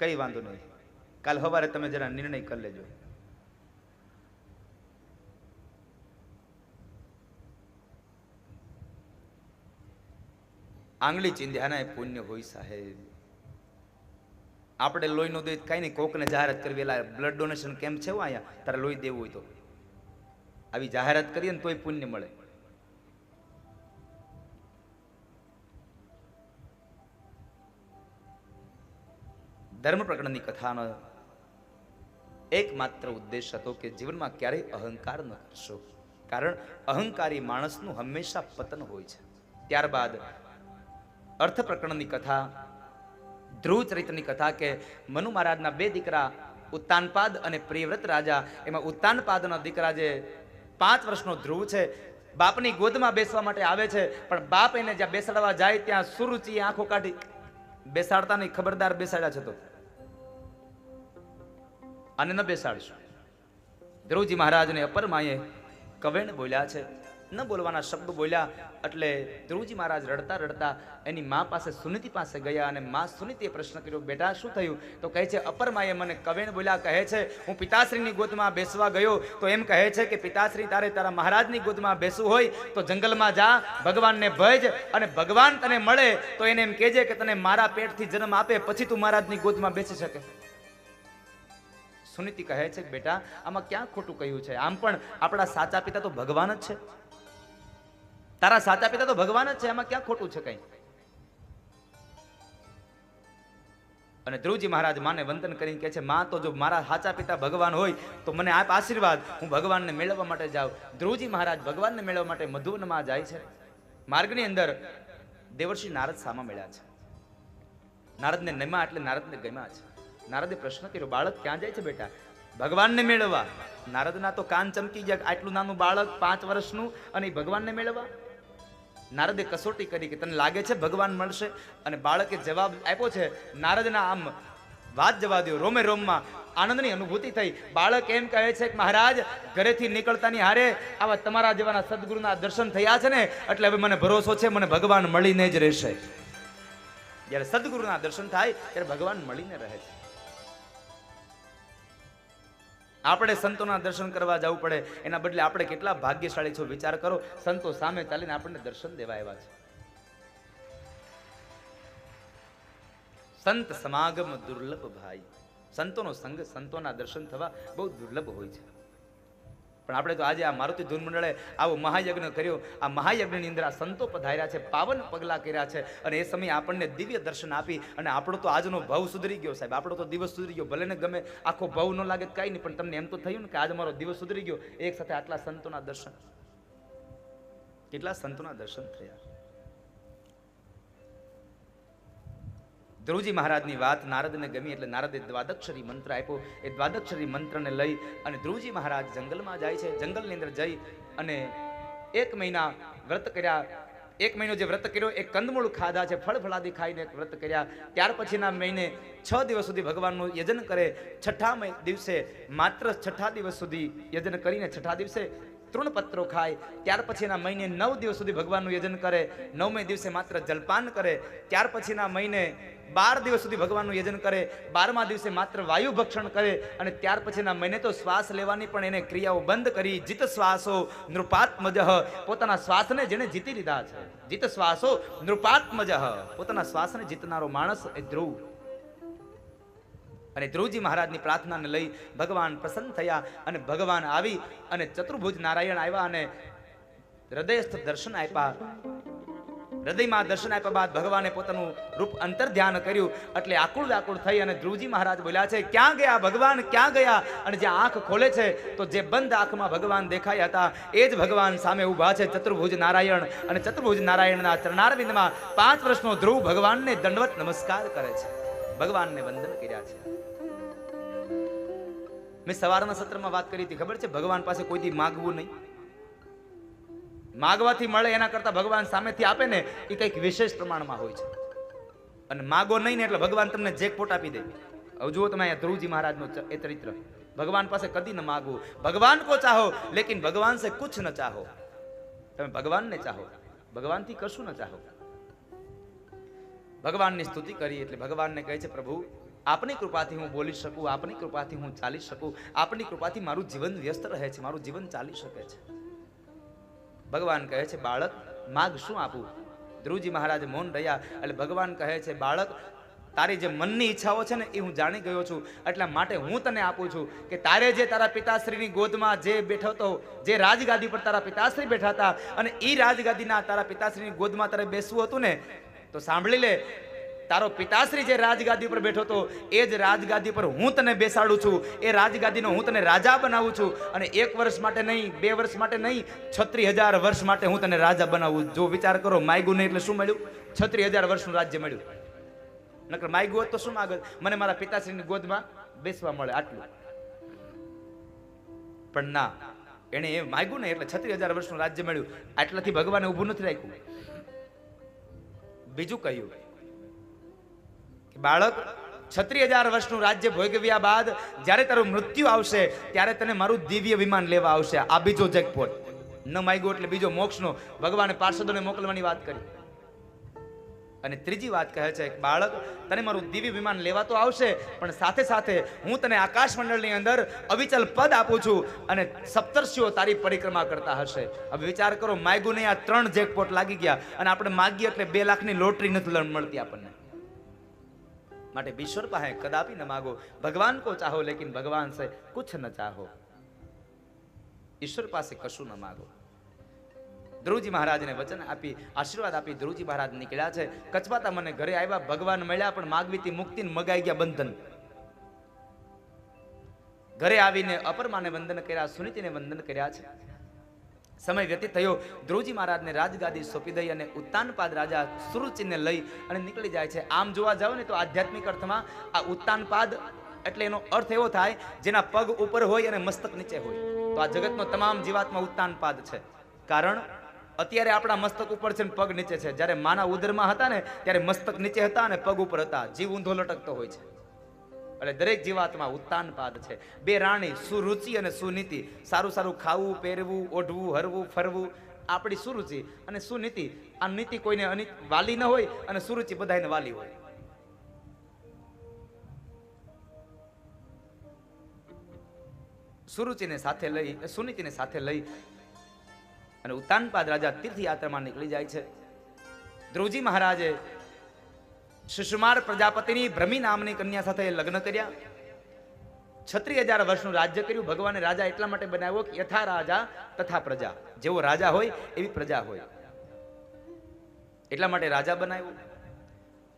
કઈ વાંધો નહીં. કાલ સવારે તમે જરા નિર્ણય કરી લેજો. આંગળી ચીંધ્યાના એ પુણ્ય હોય સાહેબ. આપણે લોહી નો દે કઈ નહીં, કોકને જાહેરાત કરવી, બ્લડ ડોનેશન કેમ્પ છે અહીંયા, તારે લોહી દેવું હોય તો આવી જાહેરાત કરીએ ને તોય પુણ્ય મળે. ધર્મ પ્રકરણની કથાનો એકમાત્ર ઉદ્દેશ હતો કે જીવનમાં ક્યારેય અહંકાર ન કરશો, કારણ અહંકારી માણસનું હંમેશા પતન હોય છે. ત્યારબાદ અર્થ પ્રકરણની કથા, ધ્રુવ ચરિત્રની કથા કે મનુ મહારાજના બે દીકરા ઉત્તાનપાદ અને પ્રિયવ્રત રાજા. એમાં ઉત્તાનપાદના દીકરા જે 5 વર્ષનો ધ્રુવ છે, બાપની ગોદમાં બેસવા માટે આવે છે, પણ બાપ એને જ્યાં બેસાડવા જાય ત્યાં સુરુચિએ આંખો કાઢી બેસાડતા નહીં. ખબરદાર, બેસાડ્યા છે તો અને ન બેસાડશો. ધ્રુવજી મહારાજને અપર માએ કવેણ બોલ્યા છે, ન બોલવાના શબ્દ બોલ્યા. એટલે ધ્રુવજી મહારાજ રડતા રડતા એની મા પાસે, સુનીતિ પાસે ગયા અને મા સુનીતિએ પ્રશ્ન કર્યો, બેટા શું થયું? તો કહે છે, અપર માએ મને કવેણ બોલ્યા. કહે છે, હું પિતાશ્રીની ગોદમાં બેસવા ગયો તો એમ કહે છે કે પિતાશ્રી, તારે તારા મહારાજની ગોદમાં બેસવું હોય તો જંગલમાં જા, ભગવાનને ભજ, અને ભગવાન તને મળે તો એને એમ કહેજે કે તને મારા પેટથી જન્મ આપે, પછી તું મહારાજની ગોદમાં બેસી શકે. સુનીતિ કહે છે, બેટા આમાં ક્યાં ખોટું કહ્યું છે? આમ પણ આપણા સાચા પિતા તો ભગવાન જ છે, તારા સાચા પિતા તો ભગવાન જ છે, આમાં ક્યાં ખોટું છે કઈ? અને ધ્રુવજી મહારાજ માને વંદન કરીને કહે છે, માં તો જો મારા સાચા પિતા ભગવાન હોય તો મને આપ આશીર્વાદ, હું ભગવાનને મેળવવા માટે જાઉં. ધ્રુવજી મહારાજ ભગવાનને મેળવવા માટે મધુવનમાં જાય છે. માર્ગની અંદર દેવર્ષિ નારદ સામા મળ્યા છે. નારદને નમ્યા એટલે નારદને ગમ્યા છે. નારદે પ્રશ્ન કર્યો, બાળક ક્યાં જાય છે બેટા? ભગવાનને મેળવવા. નારદના તો કાન ચમકી ગયા, આટલું નાનું બાળક 5 વર્ષનું અને ભગવાનને મેળવવા. નારદે કસોટી કરી કે તને લાગે છે ભગવાન મળશે? અને બાળકે જવાબ આપ્યો છે. નારદના આમ વાત જવા દો, રોમે રોમમાં આનંદની અનુભૂતિ થઈ. બાળક એમ કહે છે કે મહારાજ, ઘરેથી નીકળતાની હારે આવા તમારા જેવાના સદગુરુના દર્શન થયા છે ને, એટલે હવે મને ભરોસો છે, મને ભગવાન મળીને જ રહેશે. જ્યારે સદગુરુના દર્શન થાય ત્યારે ભગવાન મળીને રહે છે. આપણે સંતોના દર્શન કરવા જવું પડે, એના બદલે આપણે કેટલા ભાગ્યશાળી છો. વિચાર કરો, સંતો સામે ચાલીને આપણને દર્શન દેવા આવ્યા છે. સંત સમાગમ દુર્લભ ભાઈ. સંતોનો સંગ, સંતોના દર્શન થવા બહુ દુર્લભ હોય છે. પણ આપણે તો આજે આ મારુતિ ધૂન મંડળે આવો મહાયજ્ઞ કર્યો. આ મહાયજ્ઞની અંદર આ સંતો પધાર્યા છે, પાવન પગલા કર્યા છે, અને એ સમયે આપણને દિવ્ય દર્શન આપી. અને આપણો તો આજનો ભાવ સુધરી ગયો સાહેબ, આપણો તો દિવસ સુધરી ગયો. ભલે ને ગમે આખો ભાવ ન લાગે કઈ નહીં, પણ તમને એમ તો થયું ને કે આજ મારો દિવસ સુધરી ગયો. એક સાથે આટલા સંતોના દર્શન, કેટલા સંતોના દર્શન થયા. ધ્રુવજી મહારાજની વાત નારદને ગમી એટલે નારદે દ્વાદક્ષરી મંત્ર આપ્યો. એ દ્વાદક્ષરી મંત્રને લઈ અને ધ્રુવજી મહારાજ જંગલમાં જાય છે. જંગલની અંદર જઈ અને 1 મહિના વ્રત કર્યા. 1 મહિનો જે વ્રત કર્યો એ કંદમૂળ ખાધા છે, ફળ ફળાદી ખાઈને વ્રત કર્યા. ત્યાર પછીના મહિને 6 દિવસ સુધી ભગવાનનું યજન કરે. 6ઠા દિવસે, માત્ર 6ઠા દિવસ સુધી યજન કરીને 6ઠા દિવસે તૃણપત્રો ખાય. ત્યાર પછીના મહિને 9 દિવસ સુધી ભગવાનનું યજન કરે. 9મે દિવસે માત્ર જલપાન કરે. ત્યાર પછીના મહિને 12 દિવસ સુધી ભગવાનનું યજન કરે. 12મા દિવસે માત્ર વાયુ ભક્ષણ કરે. અને ત્યાર પછીના મહિને તો શ્વાસ લેવાની પણ એને ક્રિયાઓ બંધ કરી. જીત શ્વાસો નૃપાત્મજ, પોતાના શ્વાસને જેને જીતી લીધા છે. જીત શ્વાસો નૃપાત્મજ, પોતાના શ્વાસને જીતનારો માણસ એ ધ્રુવ. અને ધ્રુવજી મહારાજની પ્રાર્થનાને લઈ ભગવાન પ્રસન્ન થયા. અને ભગવાન આવી અને ચતુર્ભુજ નારાયણ આવ્યા અને હૃદયસ્થ દર્શન આપ્યા. હૃદયમાં દર્શન આપ્યા બાદ ભગવાને પોતાનું રૂપ અંતર ધ્યાન કર્યું. એટલે આકુળ વ્યાકુળ થઈ અને ધ્રુવજી મહારાજ બોલ્યા છે, ક્યાં ગયા ભગવાન, ક્યાં ગયા? અને જે આંખ ખોલે છે તો જે બંધ આંખમાં ભગવાન દેખાયા હતા એ જ ભગવાન સામે ઊભા છે, ચતુર્ભુજ નારાયણ. અને ચતુર્ભુજ નારાયણના ચરણારવિંદમાં 5 વર્ષનો ધ્રુવ ભગવાનને દંડવત નમસ્કાર કરે છે, ભગવાનને વંદન કર્યા છે. મેં સવારના સત્રમાં વાત કરી હતી, ખબર છે? ભગવાન પાસે કોઈથી માગવું નહીં. માગવાથી મળે એના કરતા ભગવાન સામેથી આપે ને એ કંઈક વિશેષ પ્રમાણમાં હોય છે. અને માગો નહીં ને એટલે ભગવાન તમને જેકપોટ આપી દે. હવે જુઓ તમે અહીંયા ધ્રુવજી મહારાજનો એ ચરિત્ર. ભગવાન પાસે કદી ન માગવું. ભગવાન કો ચાહો લેકિન ભગવાન સે કુછ ન ચાહો. તમે ભગવાનને ચાહો, ભગવાનથી કશું ન ચાહો. ભગવાનની સ્તુતિ કરી એટલે ભગવાનને કહે છે, પ્રભુ આપની કૃપાથી હું બોલી શકું, આપની કૃપાથી હું ચાલી શકું, આપની કૃપાથી મારું જીવન વ્યસ્ત રહે છે, મારું જીવન ચાલી શકે છે. ભગવાન કહે છે, બાળક માગ શું આપું? ધ્રુવજી મહારાજ મૌન રહ્યા. એટલે ભગવાન કહે છે, બાળક તારી જે મનની ઈચ્છાઓ છે ને એ હું જાણી ગયો છું. એટલા માટે હું તને આપું છું કે તારે જે તારા પિતાશ્રીની ગોદમાં જે બેઠો હતો, જે રાજગાદી પર તારા પિતાશ્રી બેઠા હતા, અને એ રાજગાદીના તારા પિતાશ્રીની ગોદમાં તારે બેસવું હતું ને, તો સાંભળી લે, તારો પિતાશ્રી જે રાજગાદી પર બેઠો હતો એ જ રાજગાદી પર હું તને બેસાડું છું, એ રાજગાદીનો હું તને રાજા બનાવું છું. અને 1 વર્ષ માટે નહીં, 2 વર્ષ માટે નહીં, 36,000 વર્ષ માટે હું તને રાજા બનાવું. જો વિચાર કરો, માગ્યું નહીં એટલે શું મળ્યું? 36,000 વર્ષનું રાજ્ય મળ્યું. નકર માગ્યું હોત તો શું માગત? મને મારા પિતાશ્રીની ગોદમાં બેસવા મળે, આટલું. પણ ના, એને એ માગ્યું ને એટલે 36,000 વર્ષનું રાજ્ય મળ્યું. આટલાથી ભગવાને ઊભું નથી રાખ્યું. બીજું કહ્યું કે બાળક, 36,000 વર્ષનું રાજ્ય ભોગવ્યા બાદ જ્યારે તારું મૃત્યુ આવશે ત્યારે તને મારું દિવ્ય વિમાન લેવા આવશે. આ બીજો જેકપોટ. ન માગ્યો એટલે બીજો મોક્ષનો ભગવાને પાર્ષદોને મોકલવાની વાત કરી. અને ત્રીજી વાત કહે છે કે બાળક, તને મારું દિવ્ય વિમાન લેવા તો આવશે, પણ સાથે સાથે હું તને આકાશ મંડળની અંદર અવિચલ પદ આપું છું અને સપ્તર્ષિઓ તારી પરિક્રમા કરતા હશે. હવે વિચાર કરો, માગ્યું નહીં, આ 3 જેકપોટ લાગી ગયા. અને આપણે માગીએ એટલે 2 લાખની લોટરી નથી મળતી આપણને. માટે ઈશ્વર પાસે કદાપી ન માગો. ભગવાન કો ચાહો લેકિન ભગવાન સે કુછ ન ચાહો. ઈશ્વર પાસે કશું ન માગો. ધ્રુવજી મહારાજને વચન આપી, આશીર્વાદ આપી ધ્રુવજી મહારાજ નીકળ્યા છે. કચવાતા મને ઘરે આવ્યા, ભગવાન મળ્યા, પણ માગવીતી મુક્તિને મગાઈ ગયા બંધન. ઘરે આવીને અપરમાને વંદન કર્યા, સુનીતિને વંદન કર્યા છે. સમય વ્યતીત થયો. ધ્રુવજી મહારાજને રાજગાદી સોંપી દઈ અને ઉત્તાનપાદ રાજા સુરુચિને લઈ અને નીકળી જાય છે. આમ જોવા જાવ ને તો આધ્યાત્મિક અર્થમાં આ ઉત્તાનપાદ એટલે એનો અર્થ એવો થાય જેના પગ ઉપર હોય અને મસ્તક નીચે હોય. તો આ જગતનો તમામ જીવાત્મા ઉત્તાનપાદ છે. કારણ અત્યારે આપણા મસ્તક ઉપર છે ને પગ નીચે છે. જ્યારે માના ઉદરમાં હતા ને ત્યારે મસ્તક નીચે હતા અને પગ ઉપર હતા. જીવ ઊંધો લટકતો હોય છે. એટલે દરેક જીવાત્મા ઉત્તાનપાદ છે. 2 રાણી, સુરુચિ અને સુનીતિ. સારું સારું ખાવું, પહેરવું, ઓઢવું, હરવું, ફરવું, આપણી સુરુચિ. અને સુનીતિ, આ નીતિ કોઈને વાલી ન હોય અને સુરુચિ બધાને વાલી હોય. સુરુચિને સાથે લઈ, સુનીતિને સાથે લઈ અને ઉત્તાનપાદ રાજા તીર્થયાત્રામાં નીકળી જાય છે. ધ્રુવજી મહારાજે શિશુમાર પ્રજાપતિની ભ્રમી નામની કન્યા સાથે લગ્ન કર્યા. 36,000 વર્ષનું રાજ્ય કર્યું. ભગવાને રાજા એટલા માટે બનાવ્યો કે યથા રાજા તથા પ્રજા. જેવો રાજા હોય એવી પ્રજા હોય, એટલા માટે રાજા બનાવ્યો.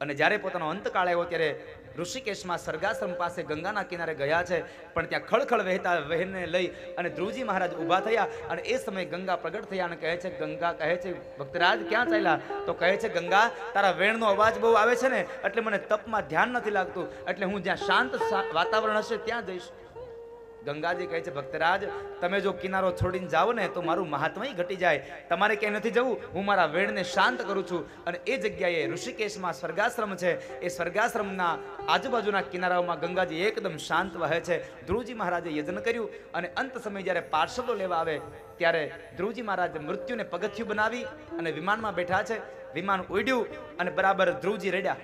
અને જ્યારે પોતાનો અંતકાળ આવ્યો ત્યારે ઋષિકેશમાં સર્ગાશ્રમ પાસે ગંગાના કિનારે ગયા છે. પણ ત્યાં ખળખળ વહેતા વહેણને લઈ અને ધ્રુવજી મહારાજ ઊભા થયા. અને એ સમયે ગંગા પ્રગટ થયા અને કહે છે, ગંગા કહે છે, ભક્તરાજ ક્યાં ચાલ્યા? તો કહે છે, ગંગા, તારા વેણનો અવાજ બહુ આવે છે ને, એટલે મને તપમાં ધ્યાન નથી લાગતું, એટલે હું જ્યાં શાંત વાતાવરણ હશે ત્યાં જઈશ. ગંગાજી કહે છે, ભક્તરાજ, તમે જો કિનારો છોડીને જાઓ ને તો મારું મહાત્મય ઘટી જાય. તમારે ક્યાંય નથી જવું, હું મારા વેણને શાંત કરું છું. અને એ જગ્યાએ ઋષિકેશમાં સ્વર્ગાશ્રમ છે. એ સ્વર્ગાશ્રમના આજુબાજુના કિનારાઓમાં ગંગાજી એકદમ શાંત વહે છે. ધ્રુવજી મહારાજે યજ્ઞ કર્યું અને અંત સમય જ્યારે પાર્ષદો લેવા આવે ત્યારે ધ્રુવજી મહારાજ મૃત્યુને પગથિયું બનાવી અને વિમાનમાં બેઠા છે. વિમાન ઉડ્યું અને બરાબર ધ્રુવજી રડ્યા.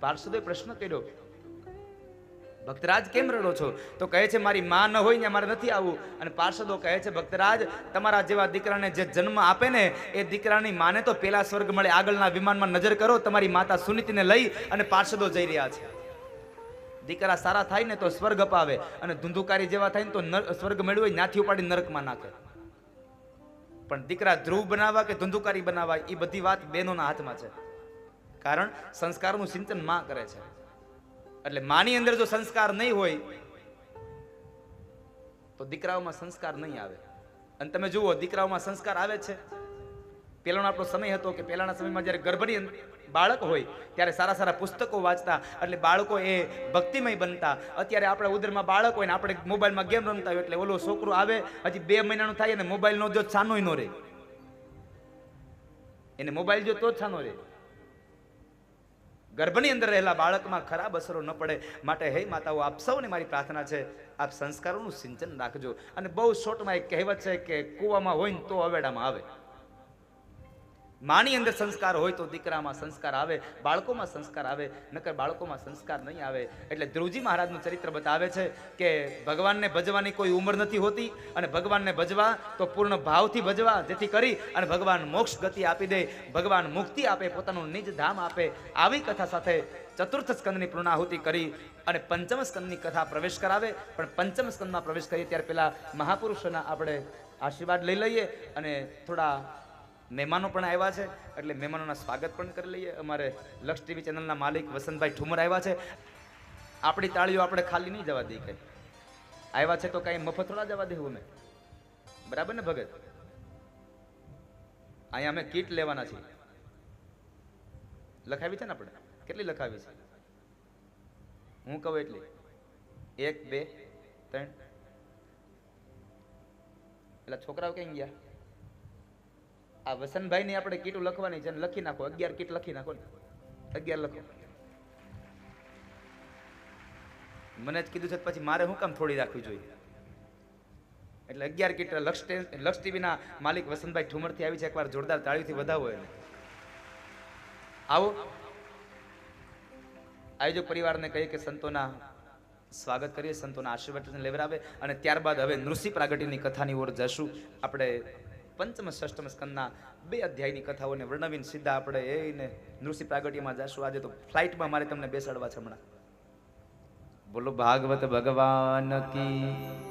પાર્ષદોએ પ્રશ્ન કર્યો, ભક્તરાજ કેમ રડો છો? તો કહે છે, મારી માં ન હોય ને મારે નથી આવવું. અને પાર્ષદો કહે છે, ભક્તરાજ, તમારા જેવા દીકરાને જે જન્મ આપે ને એ દીકરાની માને તો પેલા સ્વર્ગ મળે. આગળના વિમાનમાં નજર કરો, તમારી માતા સુનીતિને લઈ અને પાર્ષદો જઈ રહ્યા છે. દીકરા સારા થાય ને તો સ્વર્ગ અપાવે, અને ધુંધુકારી જેવા થાય ને તો સ્વર્ગ મળ્યું હોય ત્યાંથી ઉપાડી નરકમાં નાખે. પણ દીકરા ધ્રુવ બનાવવા કે ધુંધુકારી બનાવવા એ બધી વાત બહેનોના હાથમાં છે. કારણ સંસ્કારનું સિંચન માં કરે છે. એટલે માની અંદર જો સંસ્કાર નહીં હોય તો દીકરાઓમાં સંસ્કાર નહીં આવે. અને તમે જુઓ, દીકરાઓમાં સંસ્કાર આવે છે. પહેલાનો આપણો સમય હતો કે પહેલાના સમયમાં જ્યારે ગર્ભની બાળક હોય ત્યારે સારા સારા પુસ્તકો વાંચતા, એટલે બાળકો એ ભક્તિમય બનતા. અત્યારે આપણા ઉદરમાં બાળક હોય ને આપણે મોબાઈલમાં ગેમ રમતા હોય એટલે ઓલો છોકરો આવે હજી 2 મહિનાનું થાય અને મોબાઈલ નો જો છાનોય નો રહે. એને મોબાઈલ જો તો જ છાનો રહે. ગર્ભની અંદર રહેલા બાળકમાં ખરાબ અસરો ન પડે માટે હે માતાઓ, આપ સૌને મારી પ્રાર્થના છે, આપ સંસ્કારોનું સિંચન રાખજો. અને બહુ શોર્ટમાં એક કહેવત છે કે કૂવામાં હોય ને તો અવેડામાં આવે. માની અંદર સંસ્કાર હોય તો દીકરામાં સંસ્કાર આવે, બાળકોમાં સંસ્કાર આવે, નકર બાળકોમાં સંસ્કાર નહીં આવે. એટલે ધ્રુવજી મહારાજનું ચરિત્ર બતાવે છે કે ભગવાનને ભજવાની કોઈ ઉંમર નથી હોતી, અને ભગવાનને ભજવા તો પૂર્ણ ભાવથી ભજવા, જેથી કરી અને ભગવાન મોક્ષ ગતિ આપી દે, ભગવાન મુક્તિ આપે, પોતાનું નિજ ધામ આપે. આવી કથા સાથે ચતુર્થ સ્કંદની પૂર્ણાહુતિ કરી અને પંચમ સ્કંદની કથા પ્રવેશ કરાવે. પણ પંચમ સ્કંદમાં પ્રવેશ કરીએ ત્યારે પેલા મહાપુરુષોના આપણે આશીર્વાદ લઈ લઈએ અને થોડા મહેમાનો પણ આવ્યા છે એટલે મહેમાનોના સ્વાગત પણ કરી લઈએ. અમારે લક્ષ ટીવી ચેનલના માલિક વસંતભાઈ ઠુમર આવ્યા છે. આપણી તાળીઓ આપણે ખાલી નહીં જવા દઈએ. કઈ આવ્યા છે તો કઈ મફત થોડા જવા દેવું અમે, બરાબર ને ભગત? અહીંયા અમે કીટ લેવાના છીએ. લખાવી છે ને આપણે? કેટલી લખાવી છે? હું કહું એટલી 1 2 3. એટલે છોકરાઓ ક્યાં ગયા? આ વસંતભાઈ ની આપણે કીટો લખવાની છે, લખી નાખો. 11 કીટ લખી નાખો ને. 11 લખો. મને જ કીધું છે પછી મારે શું કામ થોડી રાખવી જોઈએ? એટલે 11 કીટ લક્ષ ટીવી ના માલિક વસંતભાઈ ઠુમર થી આવી છે. એકવાર જોરદાર તાળીથી વધાવો એને. આવો આયોજક પરિવારને કહીએ કે સંતોના સ્વાગત કરીએ, સંતોના આશીર્વાદ લેવડાવે અને ત્યારબાદ હવે નૃસિંહ પ્રાગટ્યની કથાની ઓર જશું. આપણે પંચમ ષષ્ઠમ સ્કંદના 2 અધ્યાયની કથાઓને વર્ણવીને સીધા આપણે એને નૃસિંહ પ્રાગટ્યમાં જશું. આજે તો ફ્લાઇટમાં મારે તમને બેસાડવા છે હમણાં. બોલો ભાગવત ભગવાન કી